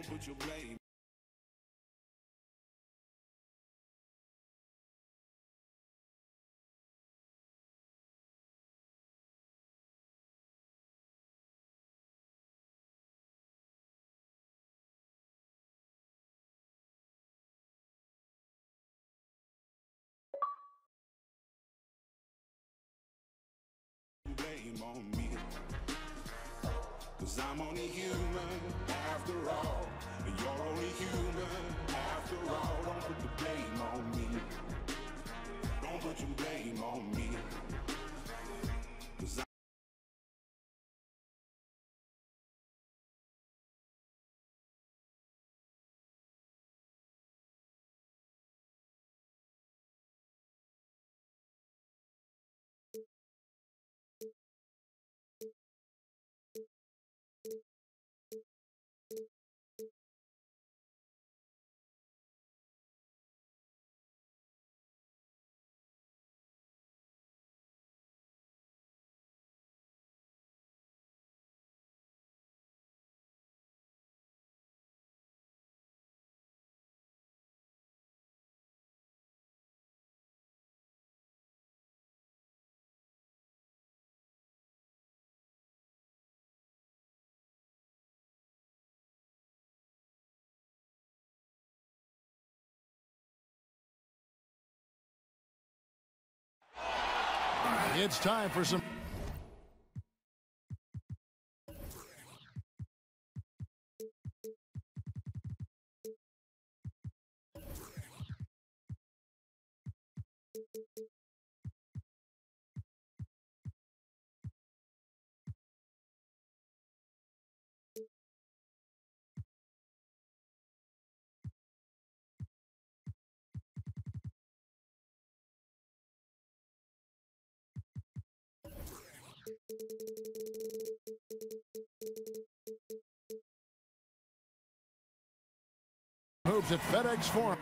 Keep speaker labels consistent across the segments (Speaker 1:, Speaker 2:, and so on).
Speaker 1: Don't put your blame. Blame on me, 'cause I'm only human after all, and you're only human after all. Don't put the blame on me, don't put your blame on me, 'cause
Speaker 2: it's time for some. Moves at FedEx Forum.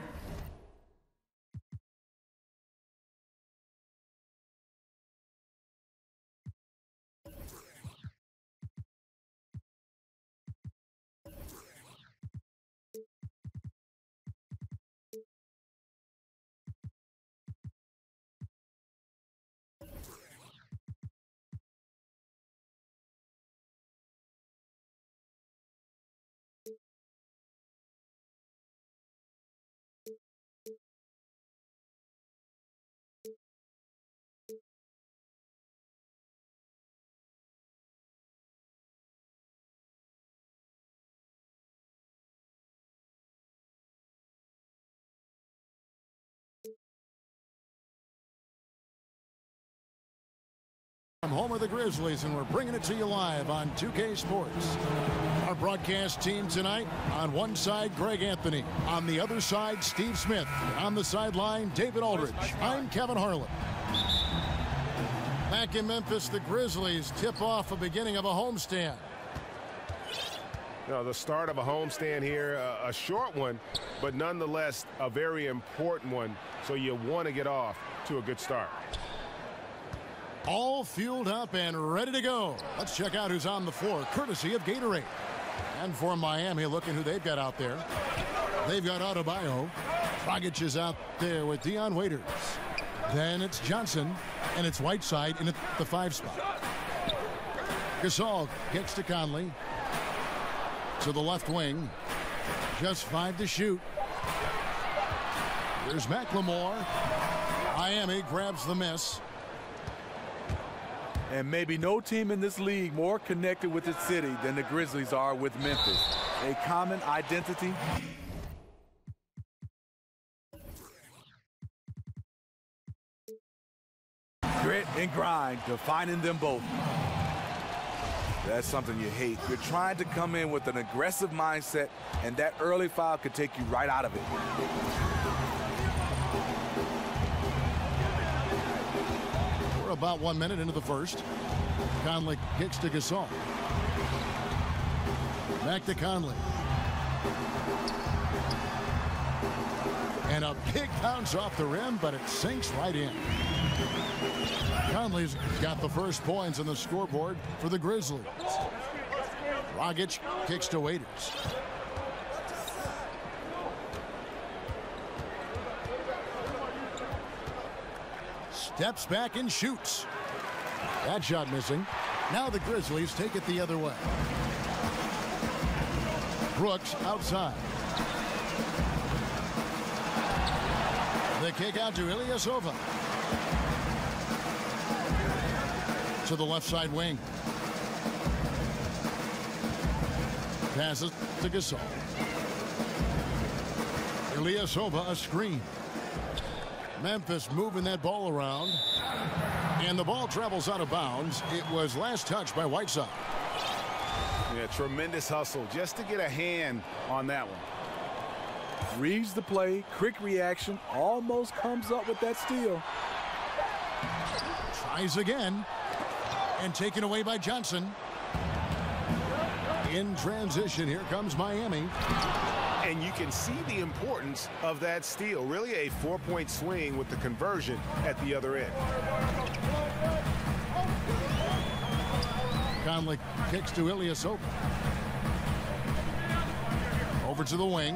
Speaker 2: I'm home of the Grizzlies, and we're bringing it to you live on 2K Sports. Our broadcast team tonight, on one side, Greg Anthony. On the other side, Steve Smith. On the sideline, David Aldridge. I'm Kevin Harlan. Back in Memphis, the Grizzlies tip off the beginning of a homestand.
Speaker 3: You know, the start of a homestand here, a short one, but nonetheless a very important one, so you want to get off to a good start.
Speaker 2: All fueled up and ready to go. Let's check out who's on the floor, courtesy of Gatorade. And for Miami, looking who they've got out there. They've got Adebayo. Dragic is out there with Dion Waiters. Then it's Johnson, and it's Whiteside in the 5 spot. Gasol kicks to Conley. To the left wing. Just 5 to shoot. Here's McLemore. Miami grabs the miss.
Speaker 4: And maybe no team in this league more connected with its city than the Grizzlies are with Memphis. A common identity. Grit and grind defining them both. That's something you hate. You're trying to come in with an aggressive mindset, and that early foul could take you right out of it.
Speaker 2: We're about 1 minute into the first. Conley kicks to Gasol. Back to Conley. And a big bounce off the rim, but it sinks right in. Conley's got the first points on the scoreboard for the Grizzlies. Dragic kicks to Waiters. Steps back and shoots. That shot missing. Now the Grizzlies take it the other way. Brooks outside. The kick out to Ilyasova. To the left side wing. Passes to Gasol. Ilyasova a screen. Memphis moving that ball around. And the ball travels out of bounds. It was last touched by Whiteside.
Speaker 3: Yeah, tremendous hustle just to get a hand on that one.
Speaker 4: Reads the play, quick reaction, almost comes up with that steal.
Speaker 2: Tries again. And taken away by Johnson. In transition, here comes Miami.
Speaker 3: And you can see the importance of that steal. Really a 4-point swing with the conversion at the other end.
Speaker 2: Conley kicks to Ilyasova. Over to the wing.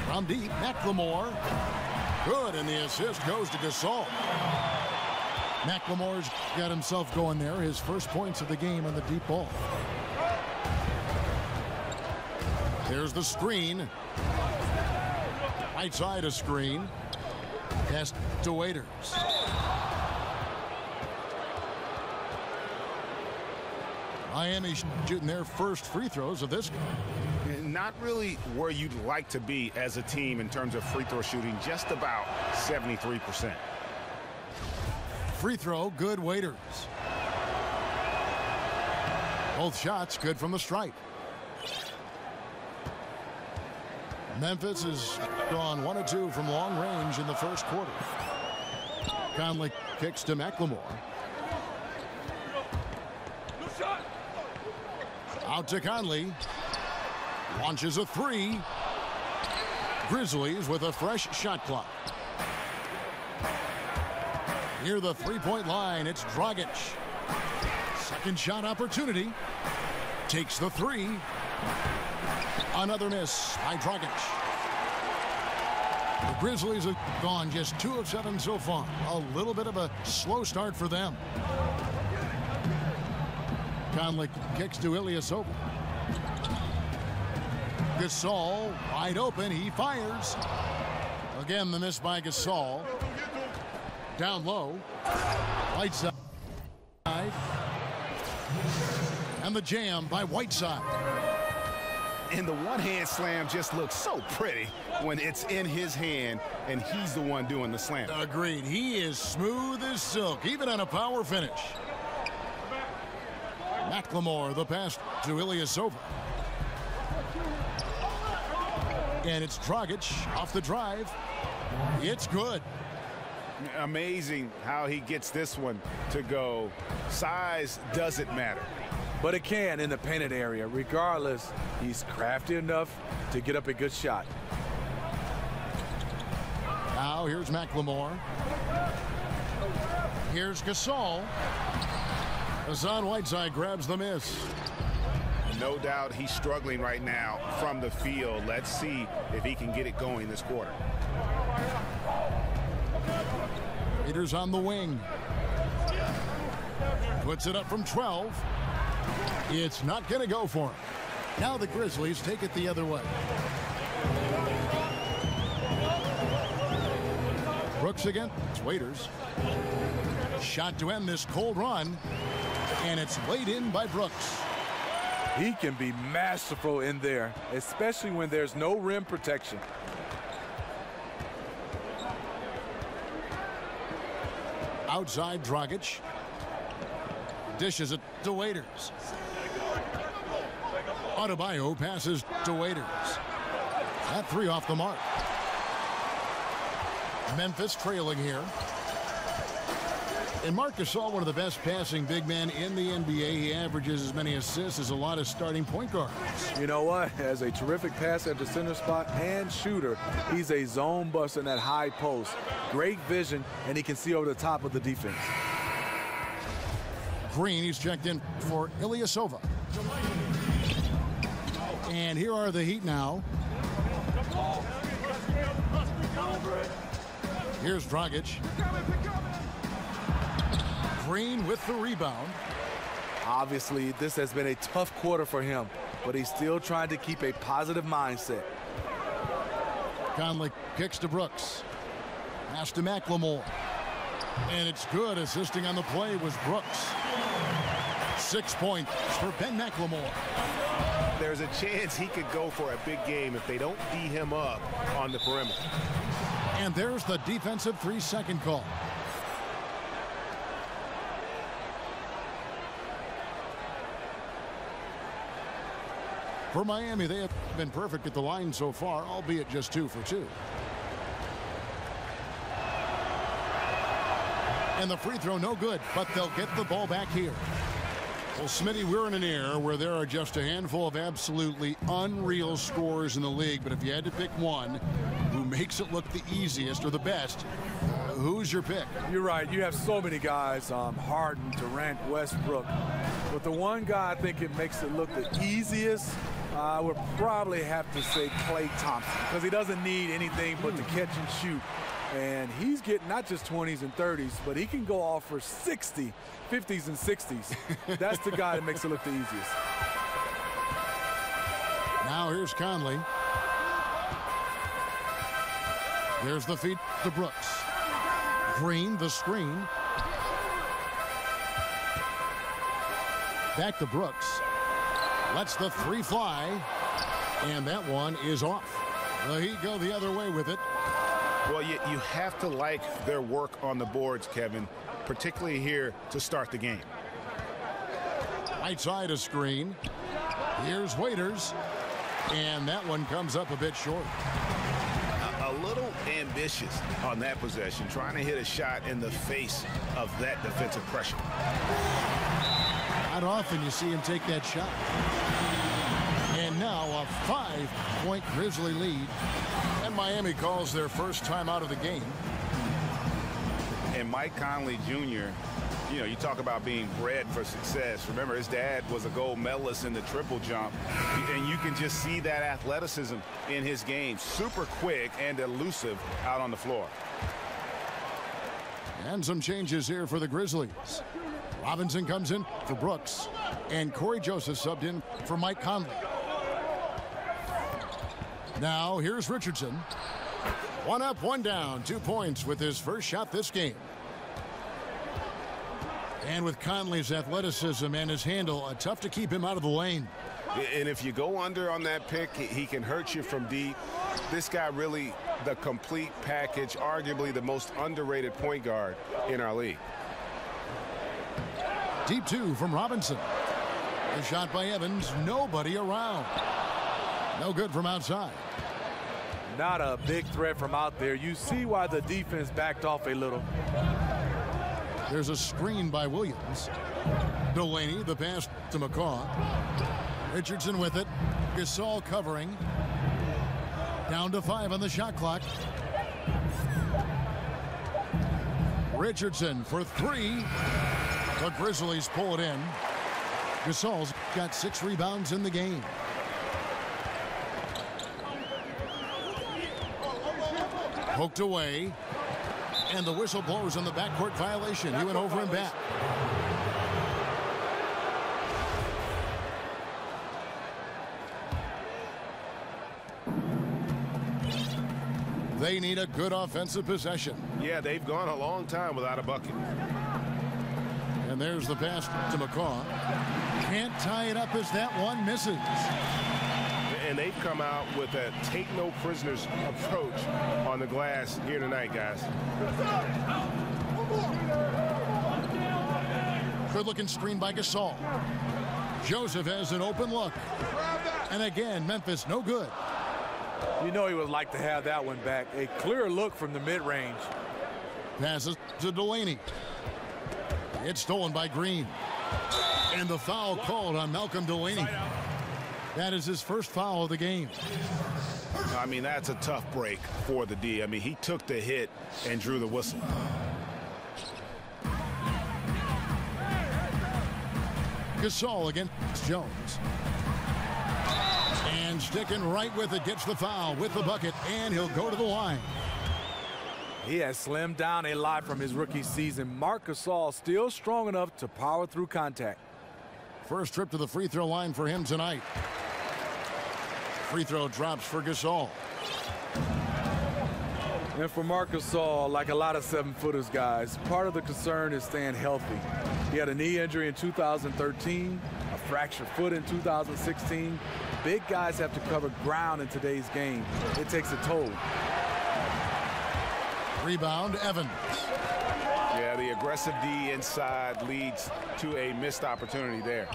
Speaker 2: From deep, McLemore. Good, and the assist goes to Gasol. McLemore's got himself going there. His first points of the game on the deep ball. There's the screen. Right side a screen. Pass to Waiters. Miami shooting their first free throws of this game.
Speaker 3: Not really where you'd like to be as a team in terms of free throw shooting, just about 73%.
Speaker 2: Free throw, good. Waiters. Both shots good from the stripe. Memphis has gone 1 of 2 from long range in the first quarter. Conley kicks to McLemore. Out to Conley. Launches a three. Grizzlies with a fresh shot clock. Near the three-point line, it's Dragic. Second shot opportunity. Takes the three. Another miss by Dragic. The Grizzlies have gone just 2 of 7 so far. A little bit of a slow start for them. Conley kicks to Ilyasova. Gasol wide open. He fires. Again, the miss by Gasol. Down low. Whiteside. And the jam by Whiteside.
Speaker 3: And the one-hand slam just looks so pretty when it's in his hand and he's the one doing the slam.
Speaker 2: Agreed. He is smooth as silk, even on a power finish. McLemore, the pass to Ilyasova. And it's Dragic off the drive. It's good.
Speaker 3: Amazing how he gets this one to go. Size doesn't matter.
Speaker 4: But it can in the painted area. Regardless, he's crafty enough to get up a good shot.
Speaker 2: Now here's McLemore. Here's Gasol. Hassan Whiteside grabs the miss.
Speaker 3: No doubt he's struggling right now from the field. Let's see if he can get it going this quarter.
Speaker 2: Peters on the wing. Puts it up from 12. It's not going to go for him. Now the Grizzlies take it the other way. Brooks again. It's Waiters. Shot to end this cold run. And it's laid in by Brooks.
Speaker 4: He can be masterful in there, especially when there's no rim protection.
Speaker 2: Outside Dragic. Dishes it to Waiters. Adebayo passes to Waiters. That three off the mark. Memphis trailing here. And Marc Gasol, one of the best passing big men in the NBA. He averages as many assists as a lot of starting point guards.
Speaker 4: You know what? As a terrific passer at the center spot and shooter, he's a zone buster in that high post. Great vision, and he can see over the top of the defense.
Speaker 2: Green, he's checked in for Ilyasova. And here are the Heat now. Here's Dragic. Green with the rebound.
Speaker 4: Obviously, this has been a tough quarter for him, but he's still trying to keep a positive mindset.
Speaker 2: Conley kicks to Brooks. Pass to McLemore. And it's good. Assisting on the play was Brooks. 6 points for Ben McLemore.
Speaker 3: There's a chance he could go for a big game if they don't D him up on the perimeter.
Speaker 2: And there's the defensive 3-second call. For Miami, they have been perfect at the line so far, albeit just 2 for 2. And the free throw no good, but they'll get the ball back here. Well, Smitty, we're in an era where there are just a handful of absolutely unreal scorers in the league, but if you had to pick one who makes it look the easiest or the best, who's your pick?
Speaker 4: You're right. You have so many guys, Harden, Durant, Westbrook. But the one guy I think it makes it look the easiest, I would probably have to say Klay Thompson, because he doesn't need anything but to catch and shoot. And he's getting not just 20s and 30s, but he can go off for 60, 50s and 60s. That's the guy that makes it look the easiest.
Speaker 2: Now here's Conley. There's the feed to Brooks. Green, the screen. Back to Brooks. Lets the 3 fly. And that one is off. Well, he'd go the other way with it.
Speaker 3: Well, you have to like their work on the boards, Kevin, particularly here to start the game.
Speaker 2: Right side a screen. Here's Waiters. And that one comes up a bit short.
Speaker 3: A little ambitious on that possession, trying to hit a shot in the face of that defensive pressure.
Speaker 2: Not often you see him take that shot. And now a 5-point Grizzly lead. And Miami calls their first time out of the game.
Speaker 3: And Mike Conley Jr., you know, you talk about being bred for success. Remember, his dad was a gold medalist in the triple jump. And you can just see that athleticism in his game. Super quick and elusive out on the floor.
Speaker 2: And some changes here for the Grizzlies. Robinson comes in for Brooks. And Corey Joseph subbed in for Mike Conley. Now here's Richardson. 1 up, 1 down, 2 points with his first shot this game. And with Conley's athleticism and his handle, tough to keep him out of the lane.
Speaker 3: And if you go under on that pick, he can hurt you from deep. This guy really the complete package, arguably the most underrated point guard in our league.
Speaker 2: Deep 2 from Robinson. The shot by Evans, nobody around. No good from outside.
Speaker 4: Not a big threat from out there. You see why the defense backed off a little.
Speaker 2: There's a screen by Williams. Delaney, the pass to McCaw. Richardson with it. Gasol covering. Down to 5 on the shot clock. Richardson for 3. The Grizzlies pull it in. Gasol's got 6 rebounds in the game. Poked away. And the whistle blows on the backcourt violation. He went over and back. They need a good offensive possession.
Speaker 3: Yeah, they've gone a long time without a bucket.
Speaker 2: And there's the pass to McCaw. Can't tie it up as that one misses.
Speaker 3: And they've come out with a take no prisoners approach on the glass here tonight, guys.
Speaker 2: Good looking screen by Gasol. Joseph has an open look. And again, Memphis no good.
Speaker 4: You know he would like to have that one back. A clear look from the mid-range.
Speaker 2: Passes to Delaney. It's stolen by Green. And the foul called on Malcolm Delaney. That is his first foul of the game.
Speaker 3: I mean, that's a tough break for the D. I mean, he took the hit and drew the whistle.
Speaker 2: Gasol against Jones. And sticking right with it, gets the foul with the bucket, and he'll go to the line.
Speaker 4: He has slimmed down a lot from his rookie season. Marc Gasol still strong enough to power through contact.
Speaker 2: First trip to the free throw line for him tonight. Free throw drops for Gasol.
Speaker 4: And for Marc Gasol, like a lot of 7-footers guys, part of the concern is staying healthy. He had a knee injury in 2013, a fractured foot in 2016. Big guys have to cover ground in today's game. It takes a toll.
Speaker 2: Rebound, Evans.
Speaker 3: Yeah, the aggressive D inside leads to a missed opportunity there.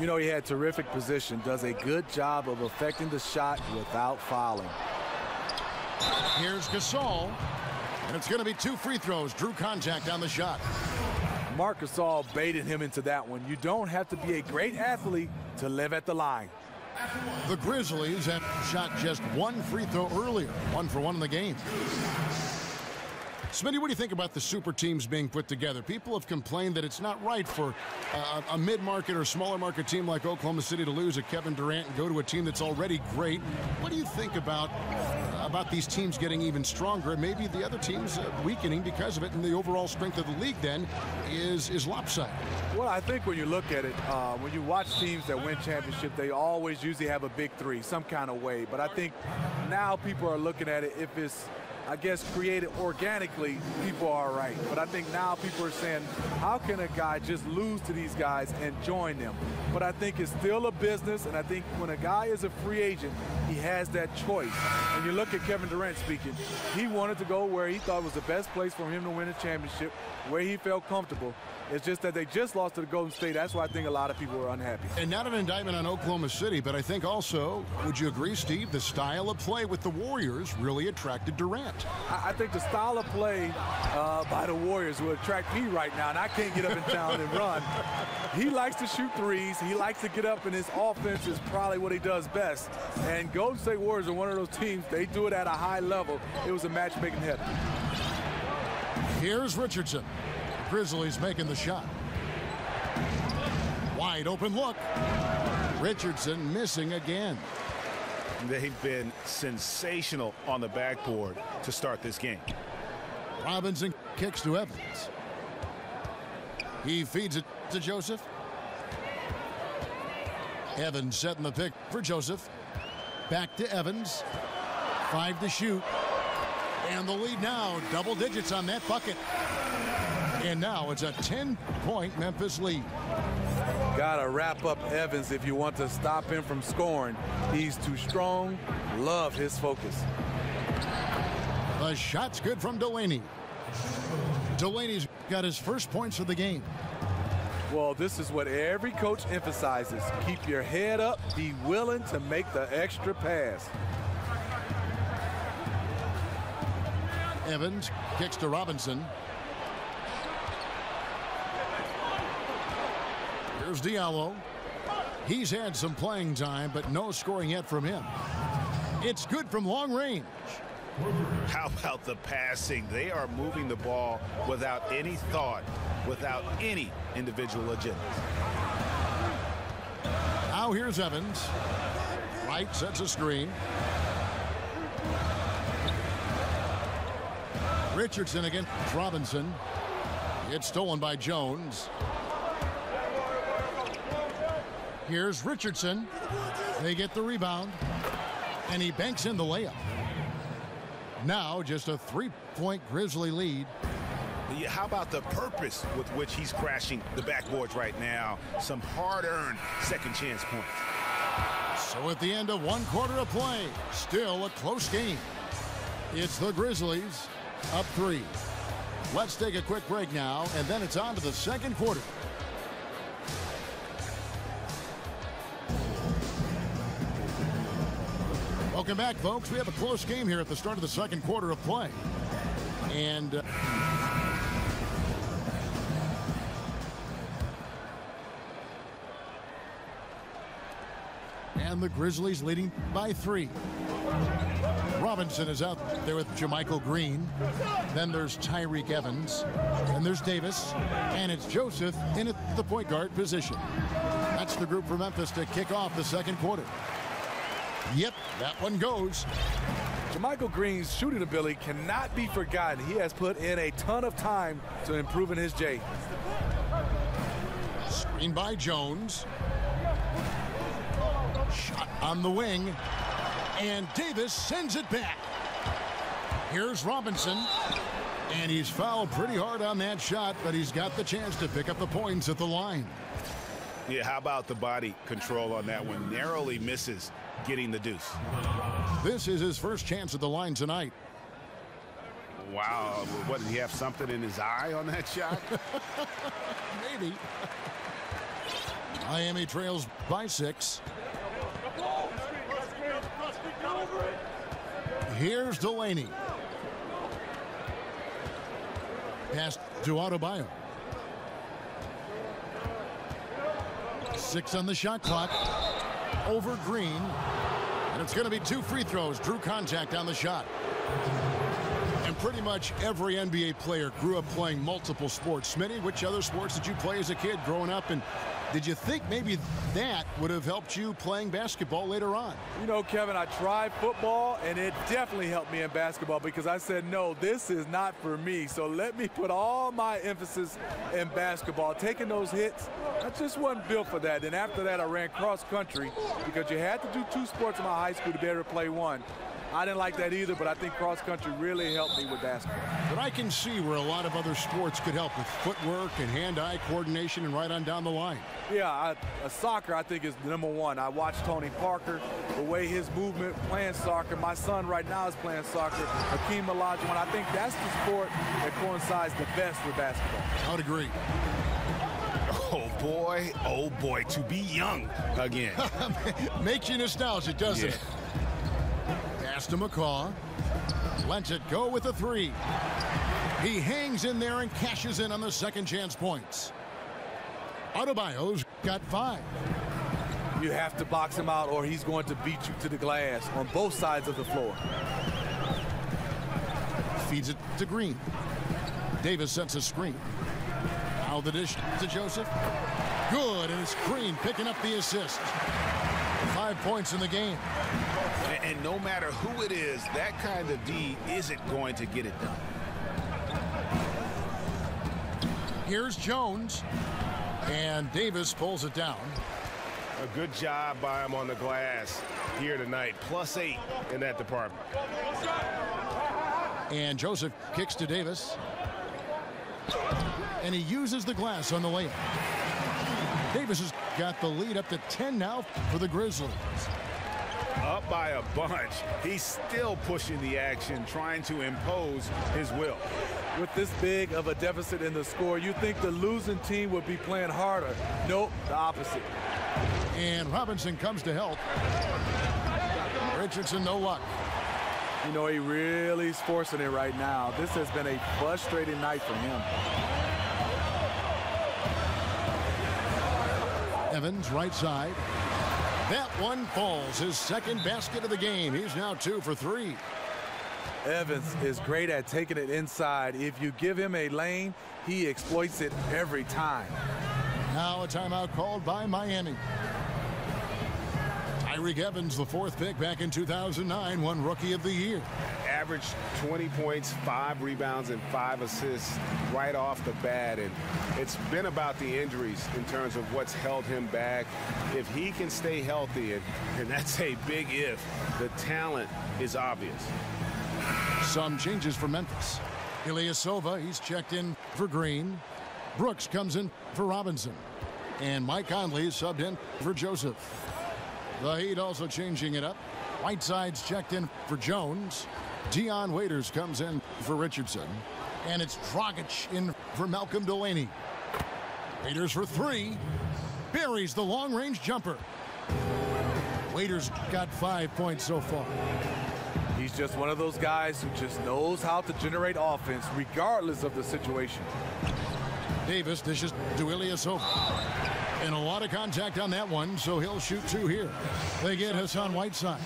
Speaker 4: You know, he had terrific position, does a good job of affecting the shot without fouling.
Speaker 2: Here's Gasol, and it's going to be 2 free throws. Drew contact on the shot.
Speaker 4: Marc Gasol baited him into that one. You don't have to be a great athlete to live at the line.
Speaker 2: The Grizzlies have shot just 1 free throw earlier, 1 for 1 in the game. Smitty, what do you think about the super teams being put together? People have complained that it's not right for a mid-market or smaller market team like Oklahoma City to lose a Kevin Durant and go to a team that's already great. What do you think about these teams getting even stronger and maybe the other teams weakening because of it, and the overall strength of the league then is lopsided?
Speaker 4: Well, I think when you look at it, when you watch teams that win championship, they always usually have a big three, some kind of way. But I think now people are looking at it, if it's, I guess, created organically, people are right. But I think now people are saying, how can a guy just lose to these guys and join them? But I think it's still a business, and I think when a guy is a free agent, he has that choice. And you look at Kevin Durant speaking, he wanted to go where he thought was the best place for him to win a championship, where he felt comfortable. It's just that they just lost to the Golden State. That's why I think a lot of people are unhappy.
Speaker 2: And not an indictment on Oklahoma City, but I think also, would you agree, Steve, the style of play with the Warriors really attracted Durant?
Speaker 4: I think the style of play by the Warriors will attract me right now, and I can't get up in town and run. He likes to shoot threes. He likes to get up, and his offense is probably what he does best. And Golden State Warriors are one of those teams, they do it at a high level. It was a matchmaking hit.
Speaker 2: Here's Richardson. Grizzlies making the shot. Wide open look. Richardson missing again.
Speaker 3: They've been sensational on the backboard to start this game.
Speaker 2: Robinson kicks to Evans. He feeds it to Joseph. Evans setting the pick for Joseph. Back to Evans. 5 to shoot. And the lead now, double digits on that bucket. And now it's a 10-point Memphis lead.
Speaker 4: Gotta wrap up Evans if you want to stop him from scoring. He's too strong. Love his focus.
Speaker 2: The shot's good from Delaney. Delaney's got his first points of the game.
Speaker 4: Well, this is what every coach emphasizes. Keep your head up. Be willing to make the extra pass.
Speaker 2: Evans kicks to Robinson. Here's Diallo. He's had some playing time, but no scoring yet from him. It's good from long range.
Speaker 3: How about the passing? They are moving the ball without any thought, without any individual agenda.
Speaker 2: Now here's Evans. Wright sets a screen. Richardson against Robinson. It's stolen by Jones. Here's Richardson. They get the rebound. And he banks in the layup. Now just a 3-point Grizzly lead.
Speaker 3: Yeah, how about the purpose with which he's crashing the backboards right now? Some hard-earned second chance points.
Speaker 2: So at the end of 1 quarter of play, still a close game. It's the Grizzlies up 3. Let's take a quick break now, and then it's on to the second quarter. Welcome back, folks. We have a close game here at the start of the second quarter of play. And the Grizzlies leading by 3. Robinson is out there with Jermichael Green. Then there's Tyreek Evans. And there's Davis. And it's Joseph in at the point guard position. That's the group for Memphis to kick off the second quarter. Yep, that one goes.
Speaker 4: JaMychal Green's shooting ability cannot be forgotten. He has put in a ton of time to improving his J.
Speaker 2: Screen by Jones. Shot on the wing. And Davis sends it back. Here's Robinson. And he's fouled pretty hard on that shot, but he's got the chance to pick up the points at the line.
Speaker 3: Yeah, how about the body control on that one? Narrowly misses getting the deuce.
Speaker 2: This is his first chance at the line tonight.
Speaker 3: Wow, what, did he have something in his eye on that shot?
Speaker 2: Maybe. Miami trails by 6. Here's Delaney. Pass to Adebayo. 6 on the shot clock. Over Green. And it's going to be 2 free throws. Drew contact on the shot. And pretty much every NBA player grew up playing multiple sports. Smitty, which other sports did you play as a kid growing up? And did you think maybe that would have helped you playing basketball later on?
Speaker 4: You know, Kevin, I tried football, and it definitely helped me in basketball because I said, no, this is not for me. So let me put all my emphasis in basketball. Taking those hits, I just wasn't built for that. And after that, I ran cross country because you had to do 2 sports in my high school to be able to play one. I didn't like that either, but I think cross country really helped me with basketball.
Speaker 2: But I can see where a lot of other sports could help with footwork and hand-eye coordination and right on down the line.
Speaker 4: Yeah, soccer I think is #1. I watched Tony Parker, the way his movement, playing soccer. My son right now is playing soccer, Hakeem Olajuwon. I think that's the sport that coincides the best with basketball.
Speaker 2: I would agree.
Speaker 3: Oh boy, to be young again.
Speaker 2: Makes you nostalgic, doesn't it? Pass to McCaw. Lets it go with a 3. He hangs in there and cashes in on the second chance points. Adebayo's got 5.
Speaker 4: You have to box him out or he's going to beat you to the glass on both sides of the floor.
Speaker 2: Feeds it to Green. Davis sets a screen. Now the dish to Joseph. Good, and it's Green picking up the assist. 5 points in the game.
Speaker 3: And no matter who it is, that kind of D isn't going to get it done.
Speaker 2: Here's Jones. And Davis pulls it down.
Speaker 3: A good job by him on the glass here tonight. +8 in that department.
Speaker 2: And Joseph kicks to Davis. And he uses the glass on the layup. Davis has got the lead up to 10 now for the Grizzlies.
Speaker 3: Up by a bunch. He's still pushing the action, trying to impose his will.
Speaker 4: With this big of a deficit in the score, you think the losing team would be playing harder. Nope, the opposite.
Speaker 2: And Robinson comes to help. Richardson, no luck.
Speaker 4: You know, he really is forcing it right now. This has been a frustrating night for him.
Speaker 2: Evans, right side. That one falls. His second basket of the game. He's now 2 for 3.
Speaker 4: Evans is great at taking it inside. If you give him a lane, he exploits it every time.
Speaker 2: Now a timeout called by Miami. Tyreek Evans, the 4th pick back in 2009, won Rookie of the Year.
Speaker 3: Averaged 20 points, 5 rebounds, and 5 assists right off the bat. And it's been about the injuries in terms of what's held him back. If he can stay healthy, and that's a big if, the talent is obvious.
Speaker 2: Some changes for Memphis. Ilyasova, he's checked in for Green. Brooks comes in for Robinson. And Mike Conley is subbed in for Joseph. The Heat also changing it up. Whiteside's checked in for Jones. Dion Waiters comes in for Richardson. And it's Dragic in for Malcolm Delaney. Waiters for 3. Buries the long-range jumper. Waiters got 5 points so far.
Speaker 4: He's just one of those guys who just knows how to generate offense regardless of the situation.
Speaker 2: Davis dishes to Ilyasova. And a lot of contact on that one, so he'll shoot 2 here. They get Hassan Whiteside.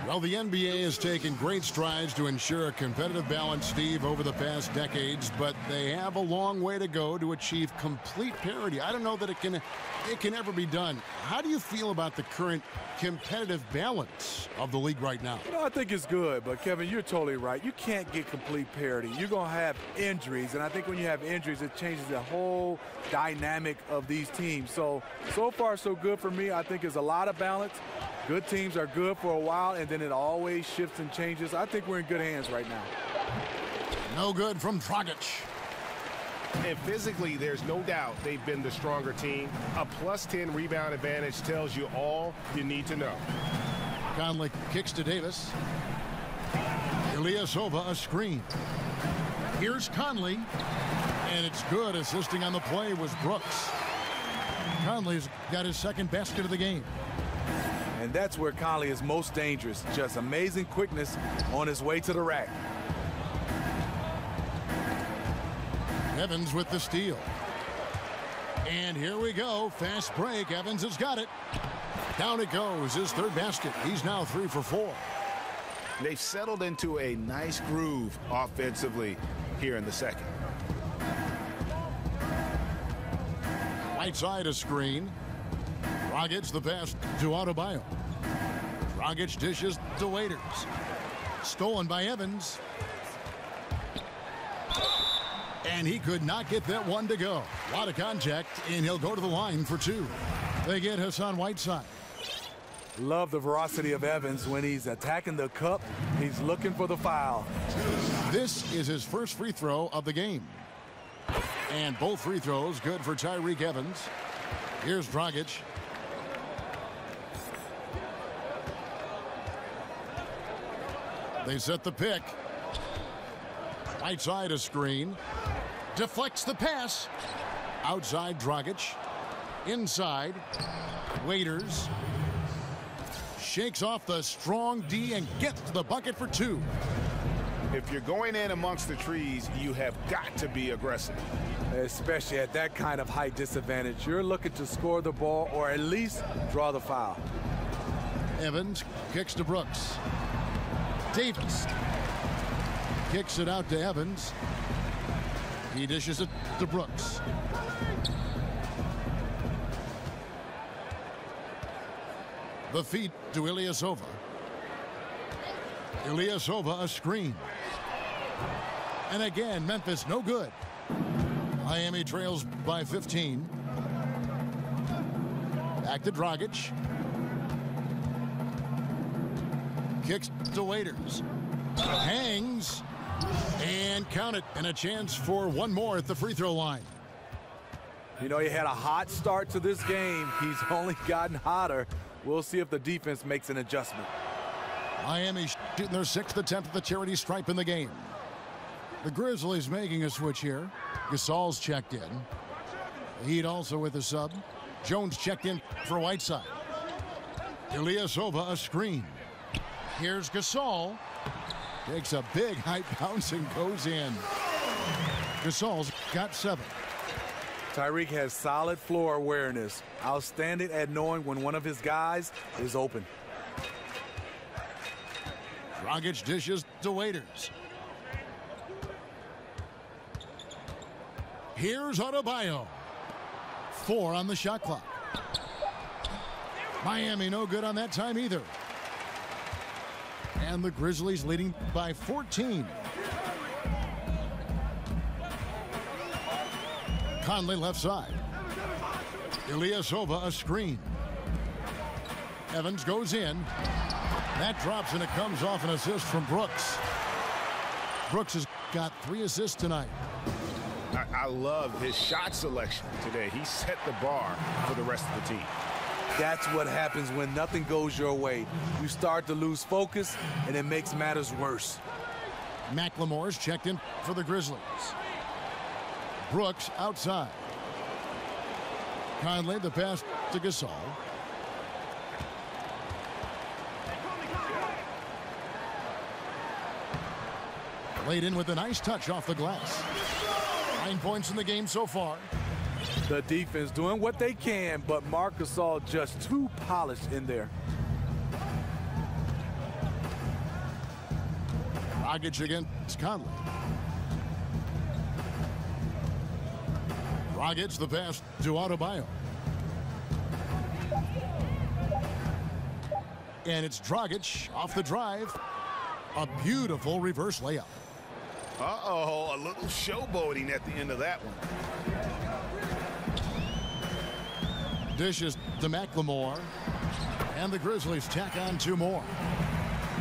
Speaker 2: Well, the NBA has taken great strides to ensure a competitive balance, Steve, over the past decades, but they have a long way to go to achieve complete parity. I don't know that it can ever be done. How do you feel about the current competitive balance of the league right now?
Speaker 4: You know, I think it's good, but Kevin, you're totally right. You can't get complete parity. You're going to have injuries, and I think when you have injuries, it changes the whole dynamic of these teams. So far, so good for me. I think there's a lot of balance. Good teams are good for a while, and then it always shifts and changes. I think we're in good hands right now.
Speaker 2: No good from Dragic.
Speaker 5: And physically, there's no doubt they've been the stronger team. A +10 rebound advantage tells you all you need to know.
Speaker 2: Conley kicks to Davis. Ilyasova a screen. Here's Conley, and it's good. Assisting on the play was Brooks. Conley's got his second basket of the game.
Speaker 4: And that's where Conley is most dangerous. Just amazing quickness on his way to the rack.
Speaker 2: Evans with the steal. And here we go. Fast break. Evans has got it. Down it goes. His third basket. He's now 3 for 4.
Speaker 3: They've settled into a nice groove offensively here in the second.
Speaker 2: Right side a screen. Dragic the pass to Adebayo. Dragic dishes to Waiters. Stolen by Evans. And he could not get that one to go. A lot of contact, and he'll go to the line for 2. They get Hassan Whiteside.
Speaker 4: Love the veracity of Evans when he's attacking the cup. He's looking for the foul.
Speaker 2: This is his first free throw of the game. And both free throws good for Tyreke Evans. Here's Dragic. They set the pick. Right side a screen. Deflects the pass. Outside Dragic. Inside. Waiters. Shakes off the strong D and gets to the bucket for 2.
Speaker 3: If you're going in amongst the trees, you have got to be aggressive.
Speaker 4: Especially at that kind of height disadvantage. You're looking to score the ball or at least draw the foul.
Speaker 2: Evans kicks to Brooks. Davis kicks it out to Evans. He dishes it to Brooks. The feed to Ilyasova. Ilyasova a screen. And again, Memphis no good. Miami trails by 15. Back to Dragic. Kicks to Waiters. Hangs. And count it. And a chance for one more at the free throw line.
Speaker 4: You know, he had a hot start to this game. He's only gotten hotter. We'll see if the defense makes an adjustment.
Speaker 2: Miami shooting their 6th attempt at the charity stripe in the game. The Grizzlies making a switch here. Gasol's checked in. Heat also with a sub. Jones checked in for Whiteside. Ilyasova a screen. Here's Gasol. Takes a big high bounce and goes in. Gasol's got 7.
Speaker 4: Tyreke has solid floor awareness. Outstanding at knowing when one of his guys is open.
Speaker 2: Dragic dishes to Waiters. Here's Adebayo. 4 on the shot clock. Miami no good on that time either. And the Grizzlies leading by 14. Conley left side. Ilyasova a screen. Evans goes in. That drops and it comes off an assist from Brooks. Brooks has got 3 assists tonight.
Speaker 3: I love his shot selection today. He set the bar for the rest of the team.
Speaker 4: That's what happens when nothing goes your way. You start to lose focus, and it makes matters worse.
Speaker 2: McLemore's checked in for the Grizzlies. Brooks outside. Conley the pass to Gasol. Laid in with a nice touch off the glass. 9 points in the game so far.
Speaker 4: The defense doing what they can, but Marc Gasol just too polished in there.
Speaker 2: Dragic against Conley. Dragic the pass to Adebayo. And it's Dragic off the drive. A beautiful reverse layup.
Speaker 3: Uh-oh, a little showboating at the end of that one.
Speaker 2: Dishes to McLemore. And the Grizzlies tack on 2 more.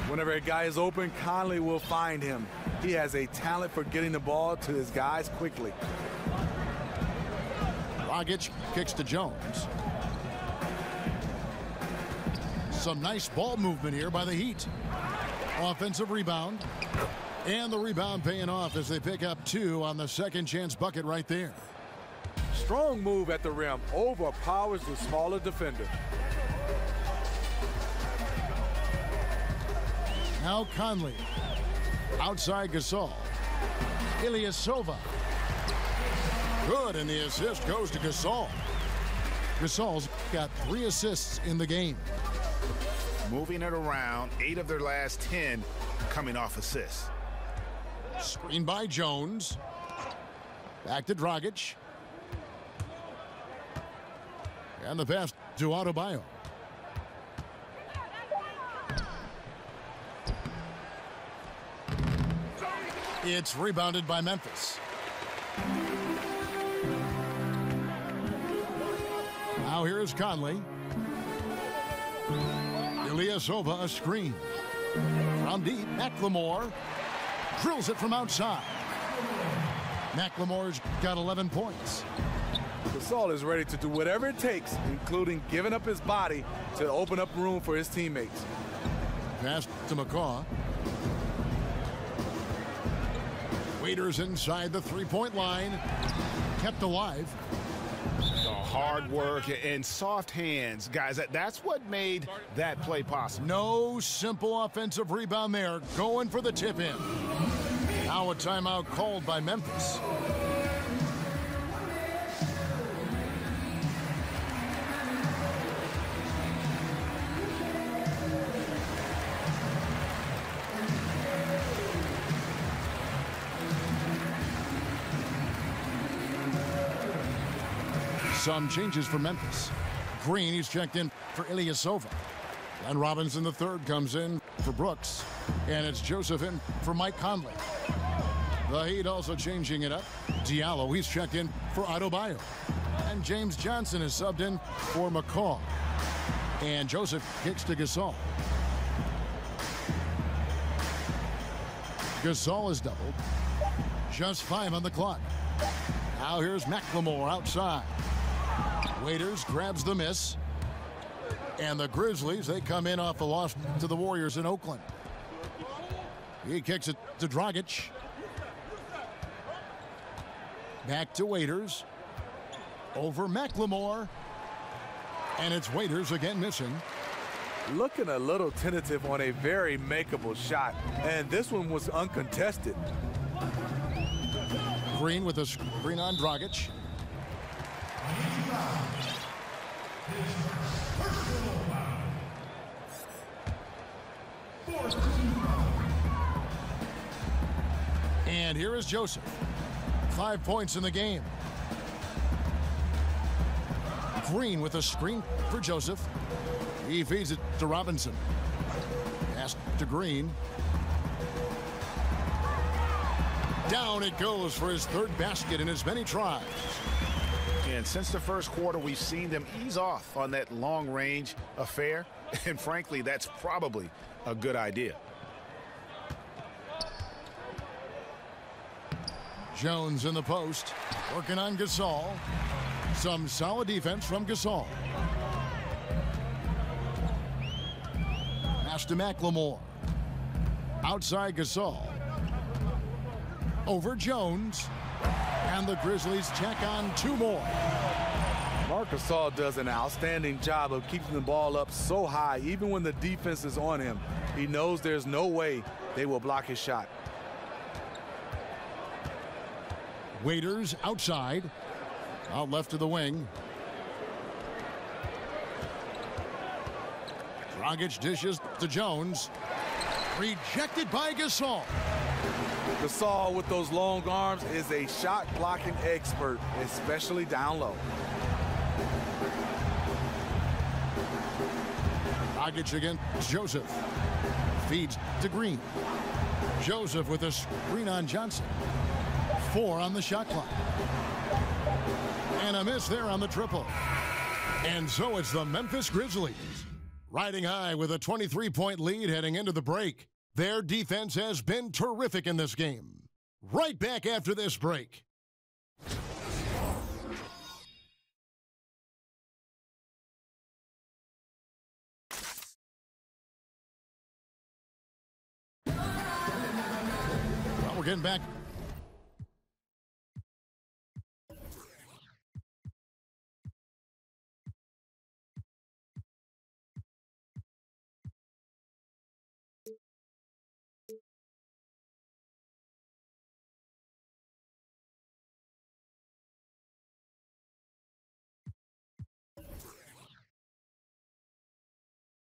Speaker 4: Whenever a guy is open, Conley will find him. He has a talent for getting the ball to his guys quickly.
Speaker 2: Dragic kicks to Jones. Some nice ball movement here by the Heat. Offensive rebound. And the rebound paying off as they pick up 2 on the second chance bucket right there.
Speaker 4: Strong move at the rim. Overpowers the smaller defender.
Speaker 2: Now Conley. Outside Gasol. Ilyasova. Good, and the assist goes to Gasol. Gasol's got 3 assists in the game.
Speaker 3: Moving it around, 8 of their last 10 coming off assists.
Speaker 2: Screen by Jones. Back to Dragic. And the pass to Adebayo. It's rebounded by Memphis. Now here's Conley. Ilyasova a screen. From deep, McLemore drills it from outside. McLemore's got 11 points.
Speaker 4: Gasol is ready to do whatever it takes, including giving up his body to open up room for his teammates.
Speaker 2: Pass to McCaw. Waiters inside the 3-point line. Kept alive.
Speaker 3: Hard work and soft hands, guys. That's what made that play possible.
Speaker 2: No simple offensive rebound there. Going for the tip-in. Now a timeout called by Memphis. Some changes for Memphis. Green, he's checked in for Ilyasova. And Robinson the third comes in for Brooks. And it's Joseph in for Mike Conley. The Heat also changing it up. Diallo, he's checked in for Adebayo. And James Johnson is subbed in for McCaw. And Joseph kicks to Gasol. Gasol is doubled. Just 5 on the clock. Now here's McLemore outside. Waiters grabs the miss. And the Grizzlies, they come in off a loss to the Warriors in Oakland. He kicks it to Dragic. Back to Waiters. Over McLemore. And it's Waiters again missing.
Speaker 4: Looking a little tentative on a very makeable shot. And this one was uncontested.
Speaker 2: Green with a screen on Dragic. And here is Joseph. 5 points in the game. Green with a screen for Joseph. He feeds it to Robinson. Pass to Green. Down it goes for his 3rd basket in as many tries.
Speaker 3: And since the first quarter, we've seen them ease off on that long-range affair. And frankly, that's probably a good idea.
Speaker 2: Jones in the post, working on Gasol. Some solid defense from Gasol. Pass to McLemore. Outside Gasol. Over Jones. And the Grizzlies check on 2 more.
Speaker 4: Marc Gasol does an outstanding job of keeping the ball up so high, even when the defense is on him. He knows there's no way they will block his shot.
Speaker 2: Waiters outside. Out left to the wing. Dragic dishes to Jones. Rejected by Gasol.
Speaker 4: Gasol with those long arms is a shot blocking expert, especially down low.
Speaker 2: Dragic against Joseph. Feeds to Green. Joseph with a screen on Johnson. 4 on the shot clock. And a miss there on the triple. And so it's the Memphis Grizzlies riding high with a 23-point lead heading into the break. Their defense has been terrific in this game. Right back after this break. Well, we're getting back.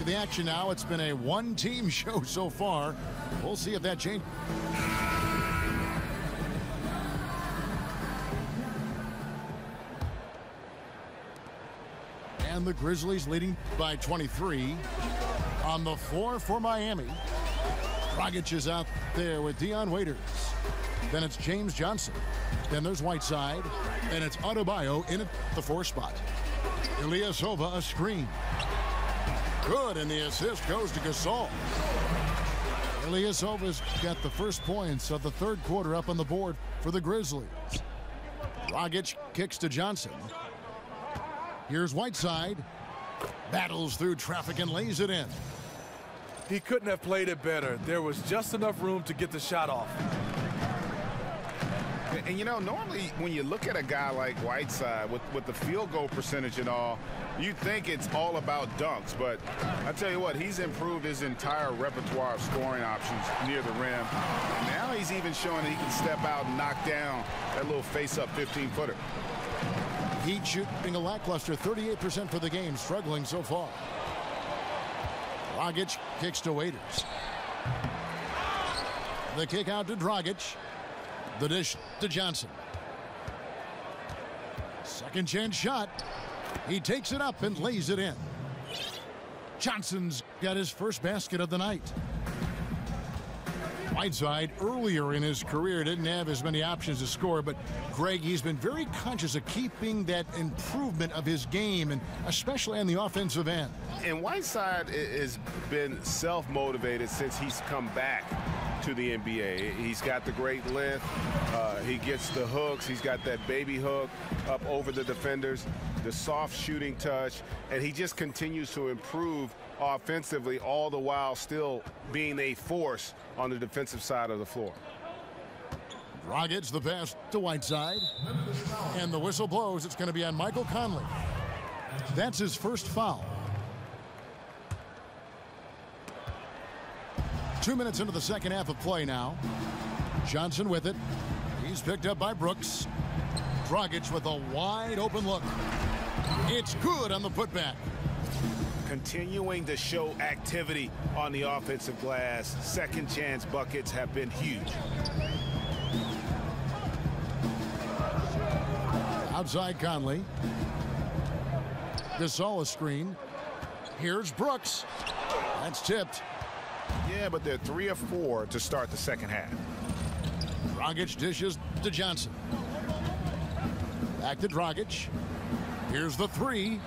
Speaker 2: The action now. It's been a one-team show so far. We'll see if that changes. And the Grizzlies leading by 23. On the floor for Miami, Dragic is out there with Dion Waiters. Then it's James Johnson. Then there's Whiteside. And it's Adebayo in at the 4 spot. Ilyasova a screen. Good, and the assist goes to Gasol. Ilyasova's got the first points of the third quarter up on the board for the Grizzlies. Dragic kicks to Johnson. Here's Whiteside. Battles through traffic and lays it in.
Speaker 4: He couldn't have played it better. There was just enough room to get the shot off.
Speaker 3: And you know, normally when you look at a guy like Whiteside with the field goal percentage and all, you think it's all about dunks. But I tell you what, he's improved his entire repertoire of scoring options near the rim. And now he's even showing that he can step out and knock down that little face-up 15-footer.
Speaker 2: Heat shooting a lackluster 38% for the game, struggling so far. Dragic kicks to Waiters. The kick out to Dragic. The dish to Johnson. Second chance shot. He takes it up and lays it in. Johnson's got his first basket of the night. Whiteside earlier in his career didn't have as many options to score, but Greg, he's been very conscious of keeping that improvement of his game, and especially on the offensive end.
Speaker 3: And Whiteside has been self-motivated since he's come back to the NBA. He's got the great length. He gets the hooks. He's got that baby hook up over the defenders, the soft shooting touch, and he just continues to improve offensively, all the while still being a force on the defensive side of the floor.
Speaker 2: Dragic the pass to Whiteside, and the whistle blows. It's going to be on Michael Conley. That's his first foul. 2 minutes into the second half of play now. Johnson with it. He's picked up by Brooks. Dragic with a wide open look. It's good on the putback.
Speaker 3: Continuing to show activity on the offensive glass. Second chance buckets have been huge.
Speaker 2: Outside Conley. Gasol a screen. Here's Brooks. That's tipped.
Speaker 3: Yeah, but they're 3 of 4 to start the second half.
Speaker 2: Dragic dishes to Johnson. Back to Dragic. Here's the 3.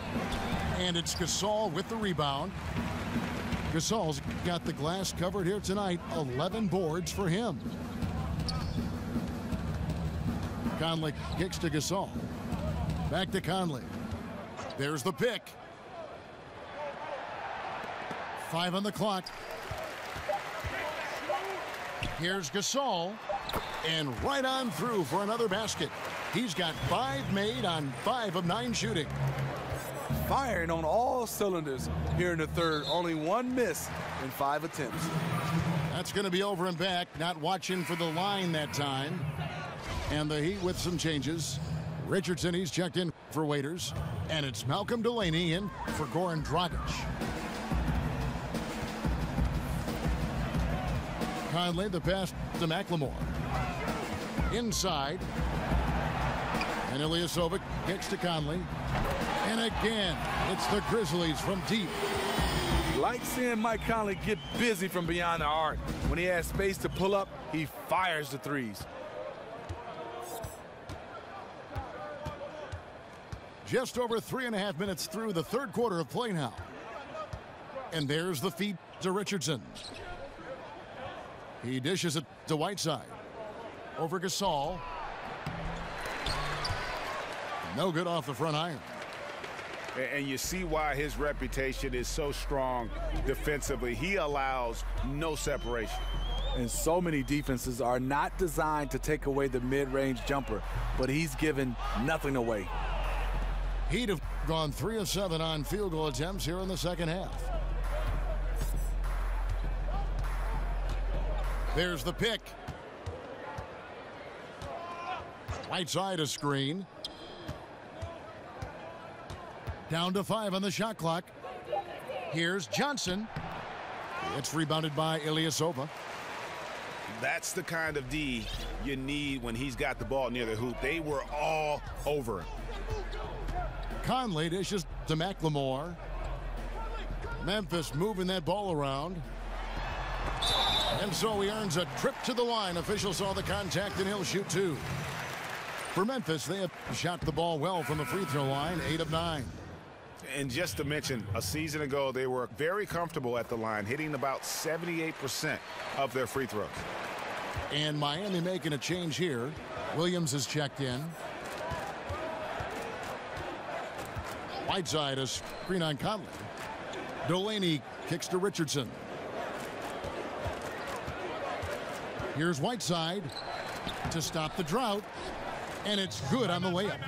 Speaker 2: And it's Gasol with the rebound. Gasol's got the glass covered here tonight. 11 boards for him. Conley kicks to Gasol. Back to Conley. There's the pick. 5 on the clock. Here's Gasol, and right on through for another basket. He's got 5 made on 5 of 9 shooting.
Speaker 4: Firing on all cylinders here in the third. Only 1 miss in 5 attempts.
Speaker 2: That's going to be over and back. Not watching for the line that time. And the Heat with some changes. Richardson, he's checked in for Waiters. And it's Malcolm Delaney in for Goran Dragic. Conley, the pass to McLemore. Inside. And Ilyasova kicks to Conley. And again, it's the Grizzlies from deep.
Speaker 4: Like seeing Mike Conley get busy from beyond the arc. When he has space to pull up, he fires the threes.
Speaker 2: Just over 3.5 minutes through the third quarter of play now. And there's the feed to Richardson. He dishes it to Whiteside. Over Gasol. No good off the front iron.
Speaker 3: And you see why his reputation is so strong defensively. He allows no separation.
Speaker 4: And so many defenses are not designed to take away the mid-range jumper, but he's given nothing away.
Speaker 2: He'd have gone 3 of 7 on field goal attempts here in the second half. There's the pick. Whiteside a screen. Down to 5 on the shot clock. Here's Johnson. It's rebounded by Ilyasova.
Speaker 3: That's the kind of D you need when he's got the ball near the hoop. They were all over him.
Speaker 2: Conley dishes to McLemore. Memphis moving that ball around. And so he earns a trip to the line. Officials saw the contact and he'll shoot 2. For Memphis, they have shot the ball well from the free throw line, 8 of 9.
Speaker 3: And just to mention, a season ago, they were very comfortable at the line, hitting about 78% of their free throws.
Speaker 2: And Miami making a change here. Williams is checked in. Whiteside a screen on Conley. Delaney kicks to Richardson. Here's Whiteside to stop the drought. And it's good on the layup.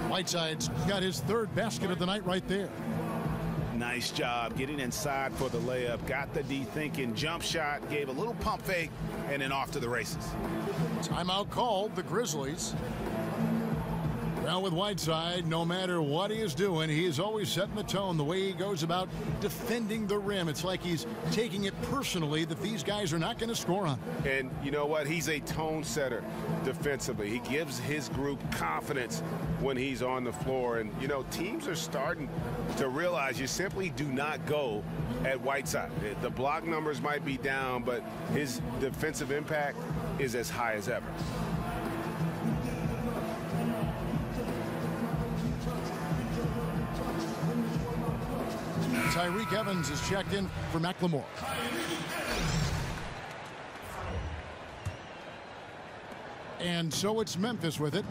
Speaker 2: Whiteside's got his 3rd basket of the night right there.
Speaker 3: Nice job getting inside for the layup. Got the D thinking. Jump shot, gave a little pump fake, and then off to the races.
Speaker 2: Timeout called, the Grizzlies. Well, with Whiteside, no matter what he is doing, he is always setting the tone. The way he goes about defending the rim, it's like he's taking it personally that these guys are not going to score on.
Speaker 5: And you know what? He's a tone setter defensively. He gives his group confidence when he's on the floor. And, you know, teams are starting to realize you simply do not go at Whiteside. The block numbers might be down, but his defensive impact is as high as ever.
Speaker 2: Tyreke Evans is checked in for McLemore. And so it's Memphis with it.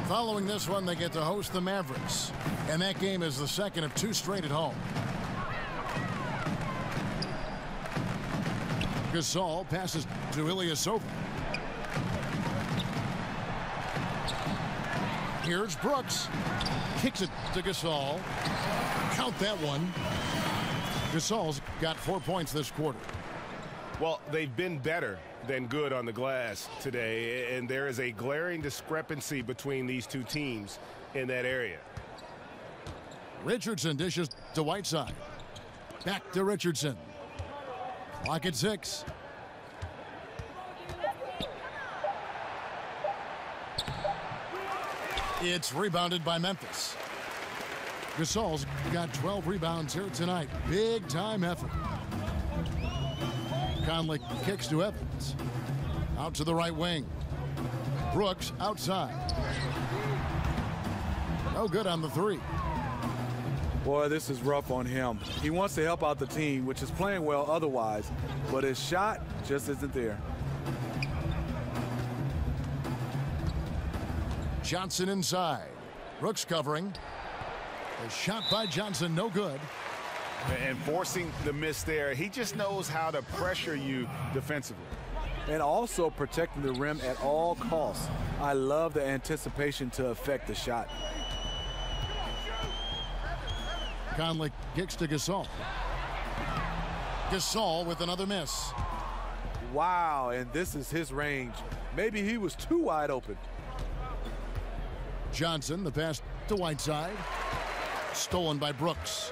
Speaker 2: Following this one, they get to host the Mavericks. And that game is the second of 2 straight at home. Gasol passes to Ilyasova. Here's Brooks. Kicks it to Gasol. Count that one. Gasol's got 4 points this quarter.
Speaker 5: Well, they've been better than good on the glass today, and there is a glaring discrepancy between these two teams in that area.
Speaker 2: Richardson dishes to Whiteside. Back to Richardson. Clock at 6. It's rebounded by Memphis. Gasol's got 12 rebounds here tonight. Big time effort. Conley kicks to Evans. Out to the right wing. Brooks outside. No good on the 3.
Speaker 4: Boy, this is rough on him. He wants to help out the team, which is playing well otherwise, but his shot just isn't there.
Speaker 2: Johnson inside. Brooks covering. A shot by Johnson, no good.
Speaker 3: And forcing the miss there, he just knows how to pressure you defensively.
Speaker 4: And also protecting the rim at all costs. I love the anticipation to affect the shot.
Speaker 2: Conley kicks to Gasol. Gasol with another miss.
Speaker 4: Wow, and this is his range. Maybe he was too wide open.
Speaker 2: Johnson, the pass to Whiteside. Stolen by Brooks.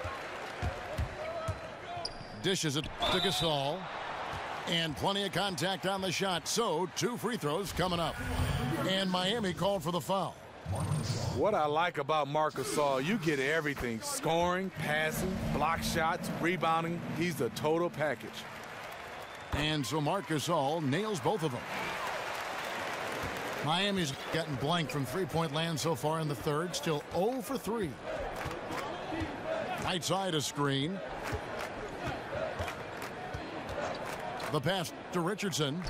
Speaker 2: Dishes it to Gasol. And plenty of contact on the shot, so 2 free throws coming up. And Miami called for the foul.
Speaker 4: What I like about Marc Gasol, you get everything. Scoring, passing, block shots, rebounding. He's the total package.
Speaker 2: And so Marc Gasol nails both of them. Miami's gotten blank from three-point land so far in the third. Still 0 for 3. Right side a screen. The pass to Richardson.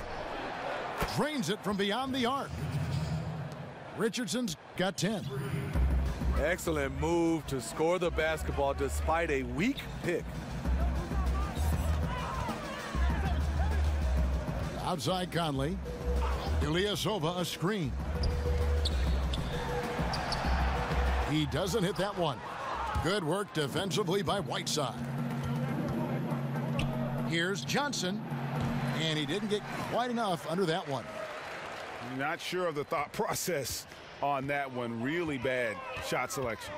Speaker 2: Drains it from beyond the arc. Richardson's got 10.
Speaker 4: Excellent move to score the basketball despite a weak pick.
Speaker 2: Outside Conley. Ilyasova a screen. He doesn't hit that one. Good work defensively by Whiteside. Here's Johnson. And he didn't get quite enough under that one.
Speaker 3: Not sure of the thought process on that one. Really bad shot selection.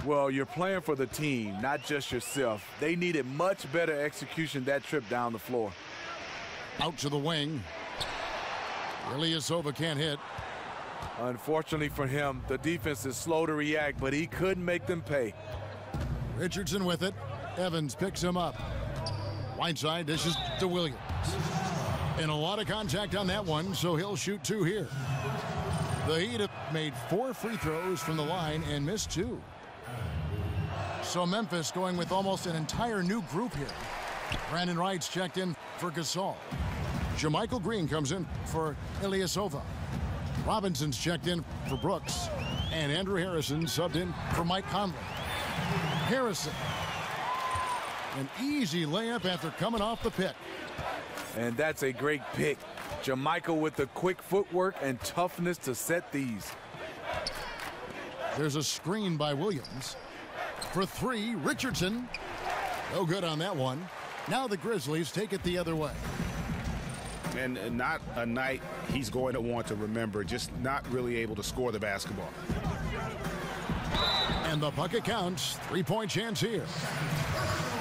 Speaker 4: Well, you're playing for the team, not just yourself. They needed much better execution that trip down the floor.
Speaker 2: Out to the wing. Ilyasova can't hit.
Speaker 4: Unfortunately for him, the defense is slow to react, but he couldn't make them pay.
Speaker 2: Richardson with it. Evans picks him up. Whiteside dishes to Williams. And a lot of contact on that one, so he'll shoot 2 here. The Heat have made 4 free throws from the line and missed 2. So Memphis going with almost an entire new group here. Brandon Wright's checked in for Gasol. Jermichael Green comes in for Ilyasova. Robinson's checked in for Brooks. And Andrew Harrison subbed in for Mike Conley. Harrison. An easy layup after coming off the pick.
Speaker 4: And that's a great pick. Jermichael with the quick footwork and toughness to set these.
Speaker 2: There's a screen by Williams. For 3, Richardson. No good on that one. Now the Grizzlies take it the other way.
Speaker 3: And not a night he's going to want to remember. Just not really able to score the basketball.
Speaker 2: And the bucket counts. 3-point chance here.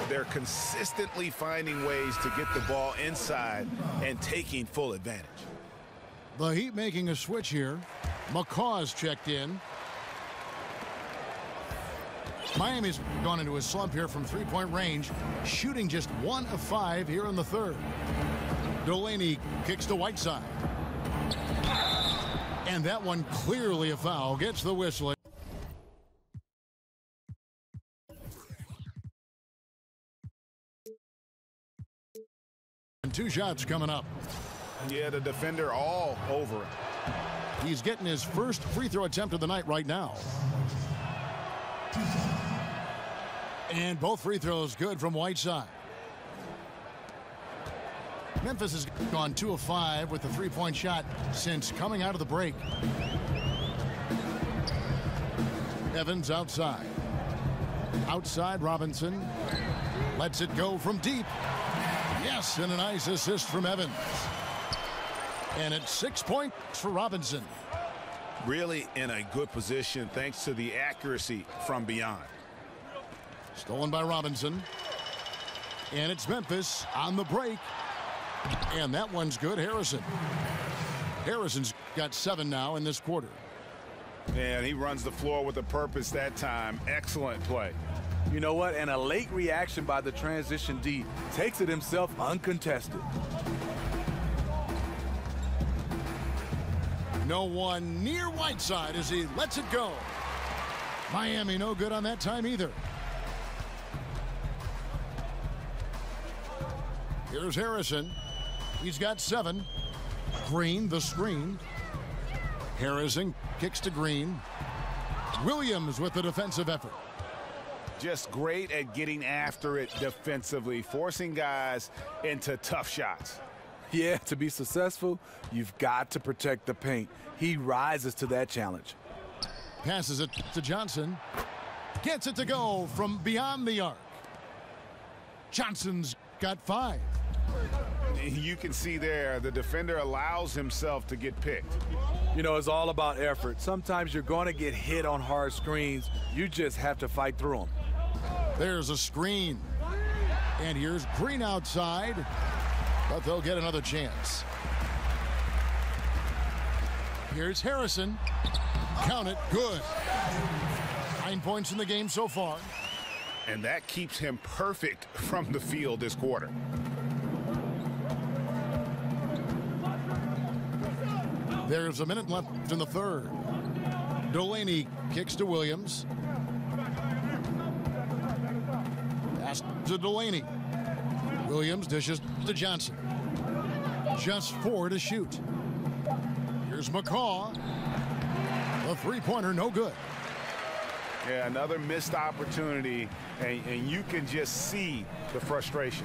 Speaker 3: They're consistently finding ways to get the ball inside and taking full advantage.
Speaker 2: The Heat making a switch here. McCaw's checked in. Miami's gone into a slump here from 3-point range, shooting just 1 of 5 here in the third. Delaney kicks to Whiteside. And that one clearly a foul. Gets the whistle. And 2 shots coming up.
Speaker 3: Yeah, the defender all over him.
Speaker 2: He's getting his first free throw attempt of the night right now. And both free throws good from Whiteside. Memphis has gone 2 of 5 with the 3-point shot since coming out of the break. Evans outside. Outside Robinson. Lets it go from deep. Yes, and a nice assist from Evans. And it's 6 points for Robinson.
Speaker 3: Really in a good position thanks to the accuracy from beyond.
Speaker 2: Stolen by Robinson. And it's Memphis on the break. And that one's good. Harrison's got 7 now in this quarter.
Speaker 3: And he runs the floor with a purpose that time. Excellent play.
Speaker 4: You know what? And a late reaction by the transition D takes it himself uncontested.
Speaker 2: No one near Whiteside as he lets it go. Miami no good on that time either. Here's Harrison. He's got 7. Green, the screen. Harrison kicks to Green. Williams with the defensive effort.
Speaker 3: Just great at getting after it defensively, forcing guys into tough shots.
Speaker 4: Yeah, to be successful, you've got to protect the paint. He rises to that challenge.
Speaker 2: Passes it to Johnson. Gets it to go from beyond the arc. Johnson's got 5.
Speaker 3: You can see there the defender allows himself to get picked.
Speaker 4: You know, it's all about effort. Sometimes you're going to get hit on hard screens. You just have to fight through them.
Speaker 2: There's a screen. And here's Green outside. but they'll get another chance. Here's Harrison. Count it. Good. 9 points in the game so far.
Speaker 3: And that keeps him perfect from the field this quarter.
Speaker 2: There's a minute left in the third. Delaney kicks to Williams. Pass to Delaney. Williams dishes to Johnson. Just 4 to shoot. Here's McCaw. The three-pointer, no good.
Speaker 3: Yeah, another missed opportunity, and you can just see the frustration.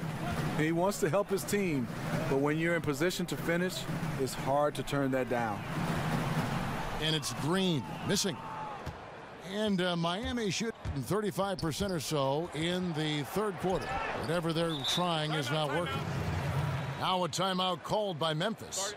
Speaker 4: He wants to help his team, but when you're in position to finish, it's hard to turn that down.
Speaker 2: And it's Green missing. And Miami shooting 35% or so in the third quarter. Whatever they're trying is not working. Now a timeout called by Memphis.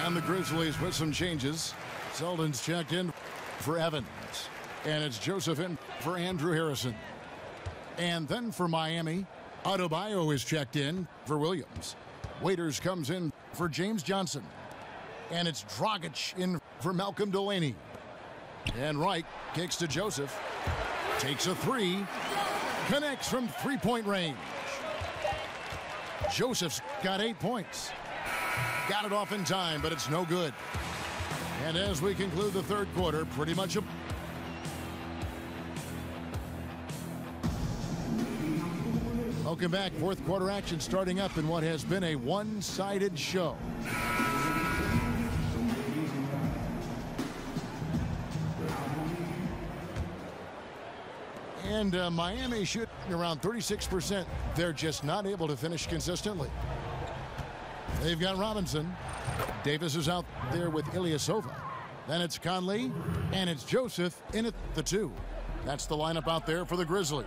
Speaker 2: And the Grizzlies with some changes. Selden's checked in for Evans. And it's Joseph in for Andrew Harrison. And then for Miami, Adebayo is checked in for Williams. Waiters comes in for James Johnson. And it's Dragic in for Malcolm Delaney. And Wright kicks to Joseph. Takes a three. Connects from three-point range. Joseph's got 8 points. Got it off in time, but it's no good. And as we conclude the third quarter, pretty much a... Welcome back. Fourth quarter action starting up in what has been a one-sided show. And Miami shooting around 36%. They're just not able to finish consistently. They've got Robinson. Davis is out there with Ilyasova. Then it's Conley, and it's Joseph in at the 2. That's the lineup out there for the Grizzlies.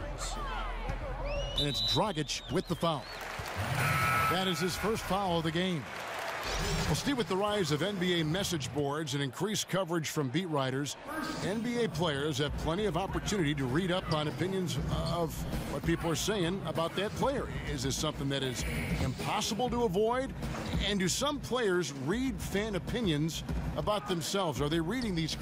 Speaker 2: And it's Dragic with the foul. That is his first foul of the game. Well, Steve, with the rise of NBA message boards and increased coverage from beat writers, NBA players have plenty of opportunity to read up on opinions of what people are saying about that player. Is this something that is impossible to avoid? And do some players read fan opinions about themselves? Are they reading these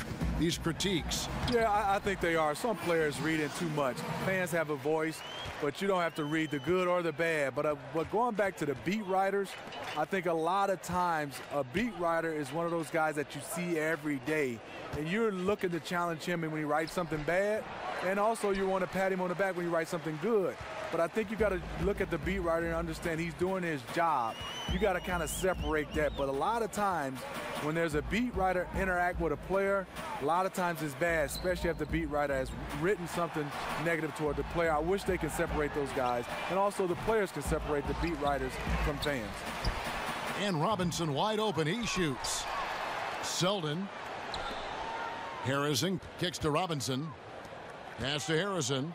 Speaker 2: critiques?
Speaker 4: Yeah, I think they are. Some players read in too much. Fans have a voice, but you don't have to read the good or the bad. But going back to the beat writers, I think a lot of times a beat writer is one of those guys that you see every day, and you're looking to challenge him when he writes something bad, and also you want to pat him on the back when he writes something good. But I think you got to look at the beat writer and understand he's doing his job. You got to kind of separate that. But a lot of times when there's a beat writer interact with a player, a lot of times it's bad, especially if the beat writer has written something negative toward the player. I wish they could separate those guys. And also the players can separate the beat writers from fans.
Speaker 2: And Robinson wide open. He shoots. Selden. Harrison kicks to Robinson. Pass to Harrison.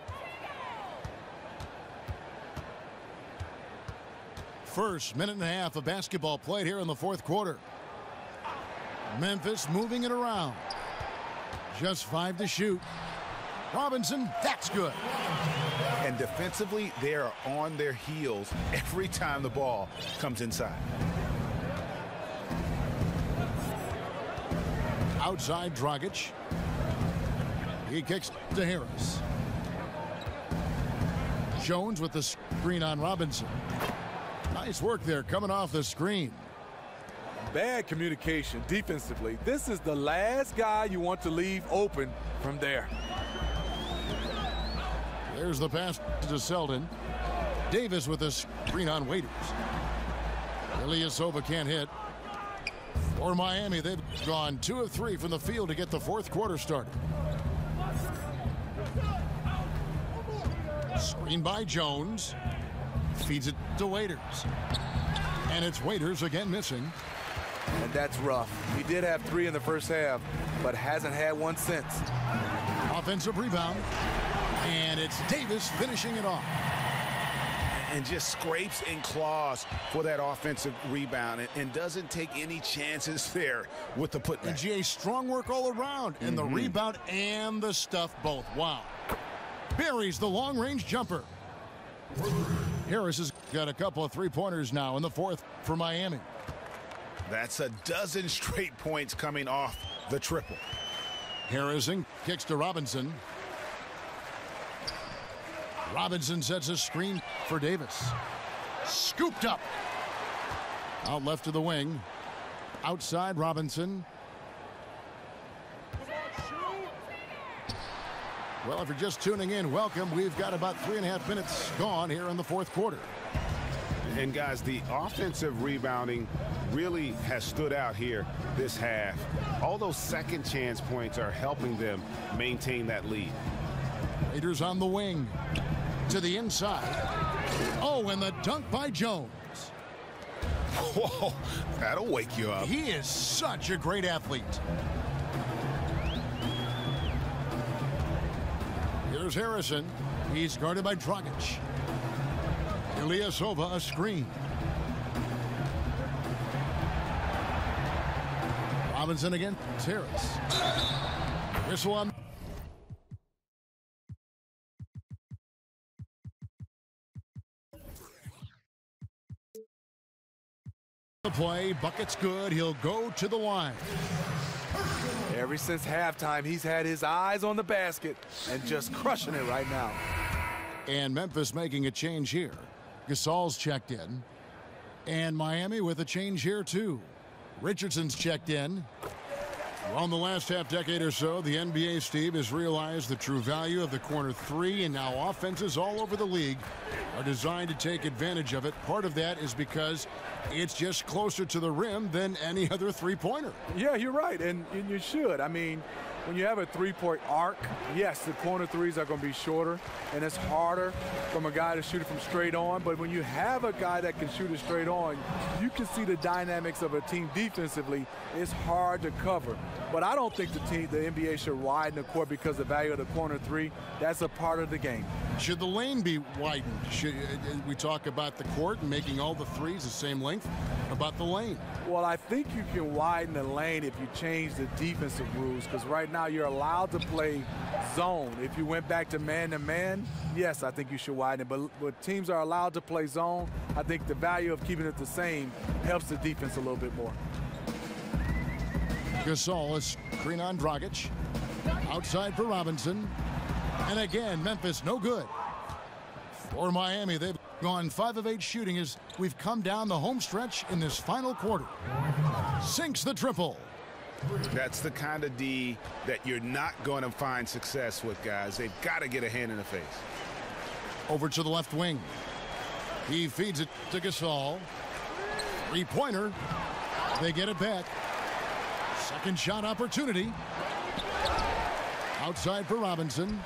Speaker 2: First minute and a half of basketball played here in the fourth quarter. Memphis moving it around. Just 5 to shoot. Robinson, that's good.
Speaker 3: And defensively, they are on their heels every time the ball comes inside.
Speaker 2: Outside Dragic. He kicks to Harris. Jones with the screen on Robinson. Nice work there coming off the screen.
Speaker 4: Bad communication defensively. This is the last guy you want to leave open from there.
Speaker 2: There's the pass to Selden. Davis with a screen on Waiters. Ilyasova can't hit. For Miami, they've gone 2 of 3 from the field to get the fourth quarter started. Screen by Jones. Feeds it to Waiters. And it's Waiters again missing.
Speaker 4: And that's rough. He did have 3 in the first half, but hasn't had one since.
Speaker 2: Offensive rebound. And it's Davis finishing it off.
Speaker 3: and just scrapes and claws for that offensive rebound and doesn't take any chances there with the putback.
Speaker 2: And GA, strong work all around, and the rebound and the stuff both. Wow. Buries the long-range jumper. Harris has got a couple of three-pointers now in the fourth for Miami.
Speaker 3: That's a dozen straight points coming off the triple.
Speaker 2: Harrison kicks to Robinson. Robinson sets a screen for Davis. Scooped up. Out left to the wing. Outside Robinson. Well, if you're just tuning in, welcome. We've got about 3.5 minutes gone here in the fourth quarter.
Speaker 5: And guys, the offensive rebounding really has stood out here this half. All those second chance points are helping them maintain that lead.
Speaker 2: Raiders on the wing. To the inside. Oh, and the dunk by Jones.
Speaker 3: Whoa, that'll wake you up.
Speaker 2: He is such a great athlete. Here's Harrison. He's guarded by Dragic. Ilyasova a screen. Robinson again. Harris. Whistle on. The play, bucket's good. He'll go to the line.
Speaker 4: Ever since halftime, he's had his eyes on the basket and just crushing it right now.
Speaker 2: And Memphis making a change here. Gasol's checked in. And Miami with a change here, too. Richardson's checked in. Well, in the last half-decade or so, the NBA, Steve, has realized the true value of the corner three, and now offenses all over the league are designed to take advantage of it. Part of that is because it's just closer to the rim than any other three-pointer.
Speaker 4: Yeah, you're right, and you should. I mean, when you have a three-point arc, yes, the corner threes are going to be shorter, and it's harder from a guy to shoot it from straight on. But when you have a guy that can shoot it straight on, you can see the dynamics of a team defensively. It's hard to cover. But I don't think the NBA should widen the court because of the value of the corner three. That's a part of the game.
Speaker 2: Should the lane be widened? Should we talk about the court and making all the threes the same length? About the lane?
Speaker 4: Well, I think you can widen the lane if you change the defensive rules, because right now you're allowed to play zone. If you went back to man-to-man, yes, I think you should widen it. But when teams are allowed to play zone, I think the value of keeping it the same helps the defense a little bit more.
Speaker 2: Gasol is screen on Dragic. Outside for Robinson. And again, Memphis no good. For Miami, they've gone 5 of 8 shooting as we've come down the home stretch in this final quarter. Sinks the triple.
Speaker 5: That's the kind of D that you're not going to find success with, guys. They've got to get a hand in the face.
Speaker 2: Over to the left wing. He feeds it to Gasol. Three-pointer. They get it back. Second shot opportunity. Outside for Robinson.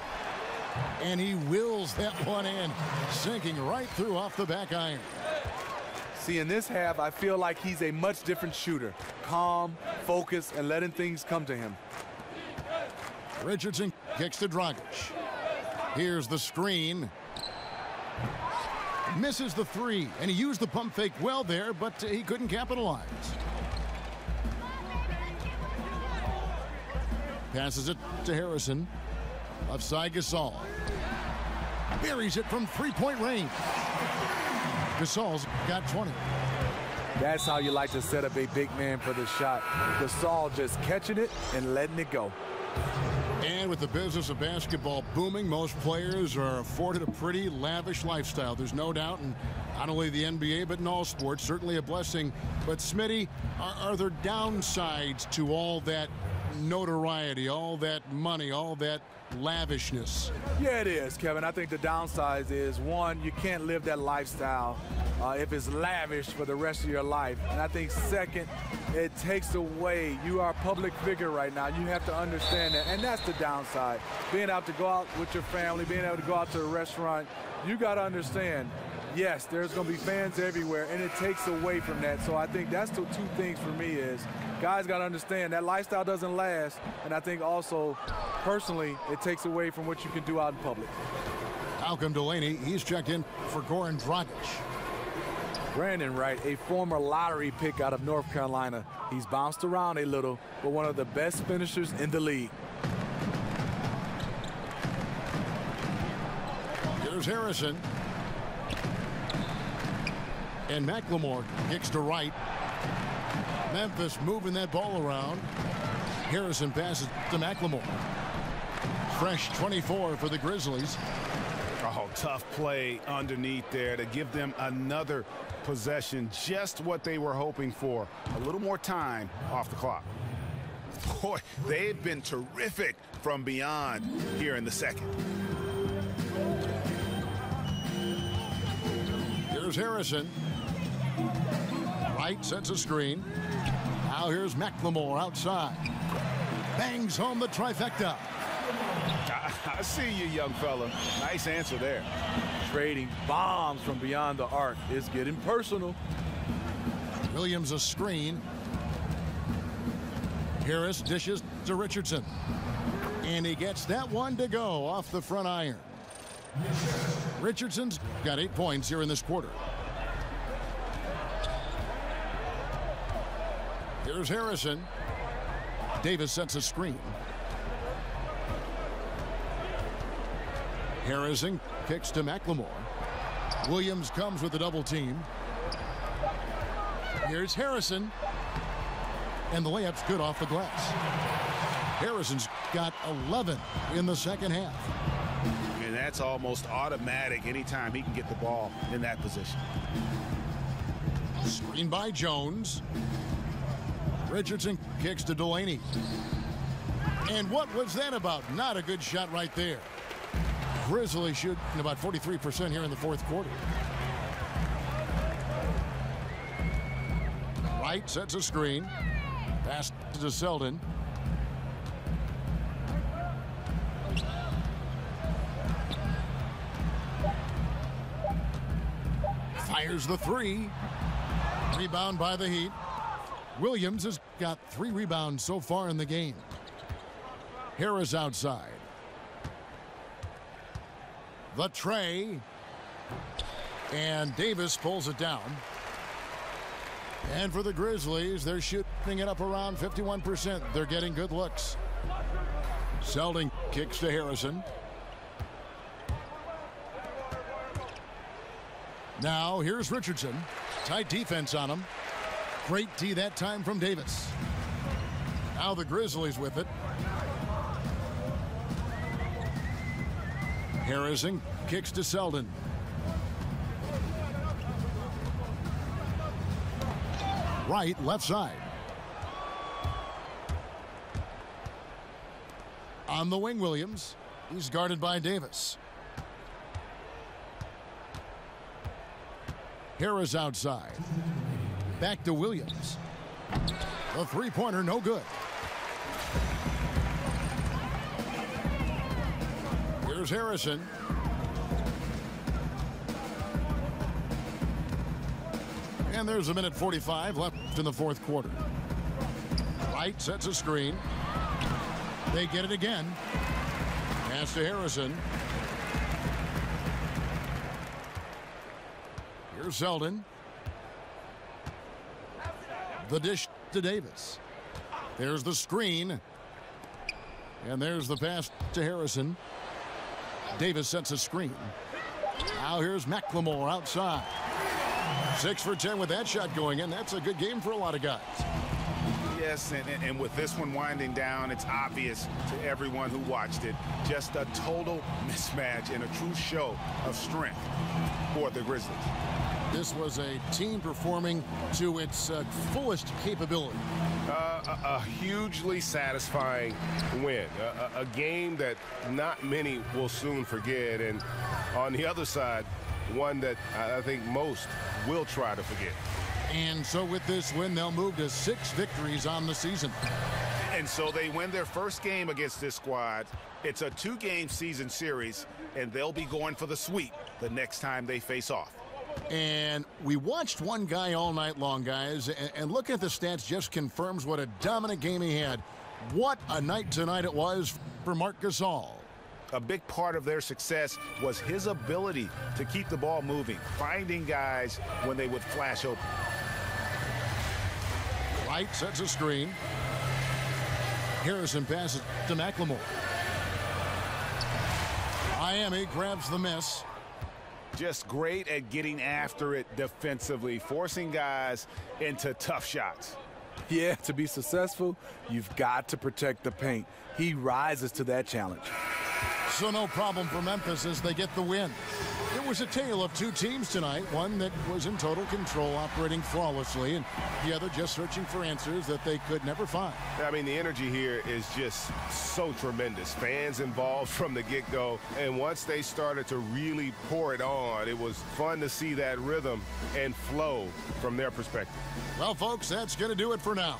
Speaker 2: And he wills that one in, sinking right through off the back iron.
Speaker 4: See, in this half, I feel like he's a much different shooter. Calm, focused, and letting things come to him.
Speaker 2: Richardson kicks to Dragic. Here's the screen. Misses the three, and he used the pump fake well there, but he couldn't capitalize. Passes it to Harrison. Left side, Gasol. Buries it from three-point range. Gasol's got 20.
Speaker 4: That's how you like to set up a big man for the shot. Gasol just catching it and letting it go.
Speaker 2: And with the business of basketball booming, most players are afforded a pretty lavish lifestyle. There's no doubt, and not only the NBA, but in all sports, certainly a blessing. But Smitty, are there downsides to all that notoriety, all that money, all that lavishness?
Speaker 4: Yeah, it is, Kevin. I think the downside is, one, you can't live that lifestyle if it's lavish for the rest of your life. And I think second, it takes away. You are a public figure right now. You have to understand that. And that's the downside. Being able to go out with your family, being able to go out to a restaurant, you got to understand, yes, there's going to be fans everywhere, and it takes away from that. So I think that's the two things for me is, guys got to understand that lifestyle doesn't last, and I think also, personally, it takes away from what you can do out in public.
Speaker 2: Malcolm Delaney, he's checked in for Goran Dragic.
Speaker 4: Brandon Wright, a former lottery pick out of North Carolina. He's bounced around a little, but one of the best finishers in the league.
Speaker 2: Here's Harrison. And McLemore kicks to Wright. Memphis moving that ball around. Harrison passes to McLemore. Fresh 24 for the Grizzlies.
Speaker 3: Oh, tough play underneath there to give them another possession. Just what they were hoping for. A little more time off the clock. Boy, they've been terrific from beyond here in the second.
Speaker 2: Here's Harrison. Wright sets a screen. Now here's McLemore outside. Bangs home the trifecta.
Speaker 3: I see you, young fella. Nice answer there.
Speaker 4: Trading bombs from beyond the arc is getting personal.
Speaker 2: Williams a screen. Harris dishes to Richardson. And he gets that one to go off the front iron. Richardson's got 8 points here in this quarter. Here's Harrison. Davis sets a screen. Harrison kicks to McLemore. Williams comes with a double team. Here's Harrison. And the layup's good off the glass. Harrison's got 11 in the second half.
Speaker 3: And that's almost automatic anytime he can get the ball in that position.
Speaker 2: Screen by Jones. Richardson kicks to Delaney. And what was that about? Not a good shot right there. Grizzlies shooting about 43% here in the fourth quarter. Wright sets a screen. Pass to Selden. Fires the three. Rebound by the Heat. Williams has got 3 rebounds so far in the game. Harris outside. The tray. And Davis pulls it down. And for the Grizzlies, they're shooting it up around 51%. They're getting good looks. Selden kicks to Harrison. Now here's Richardson. Tight defense on him. Great D that time from Davis. Now the Grizzlies with it. Harrison kicks to Selden. Right, left side. On the wing, Williams. He's guarded by Davis. Harris outside. Back to Williams. The three-pointer, no good. Here's Harrison. And there's a minute 45 left in the fourth quarter. Wright sets a screen. They get it again. Pass to Harrison. Here's Selden. The dish to Davis. There's the screen. And there's the pass to Harrison. Davis sets a screen. Now here's McLemore outside. 6 for 10 with that shot going in. That's a good game for a lot of guys.
Speaker 3: Yes, and with this one winding down, it's obvious to everyone who watched it. Just a total mismatch and a true show of strength for the Grizzlies.
Speaker 2: This was a team performing to its fullest capability.
Speaker 5: A hugely satisfying win. A game that not many will soon forget. And on the other side, one that I think most will try to forget.
Speaker 2: And so with this win, they'll move to 6 victories on the season.
Speaker 3: And so they win their first game against this squad. It's a 2-game season series, and they'll be going for the sweep the next time they face off.
Speaker 2: And we watched one guy all night long, guys, and looking at the stats just confirms what a dominant game he had. What a night tonight it was for Marc Gasol.
Speaker 3: a big part of their success was his ability to keep the ball moving, finding guys when they would flash open.
Speaker 2: Wright sets a screen. Harrison passes to McLemore. Miami grabs the miss.
Speaker 3: Just great at getting after it defensively, forcing guys into tough shots.
Speaker 4: Yeah, to be successful, you've got to protect the paint. He rises to that challenge.
Speaker 2: So no problem for Memphis as they get the win. It was a tale of two teams tonight, one that was in total control, operating flawlessly, and the other just searching for answers that they could never find.
Speaker 5: I mean, the energy here is just so tremendous. Fans involved from the get-go, and once they started to really pour it on, it was fun to see that rhythm and flow from their perspective.
Speaker 2: Well, folks, that's going to do it for now.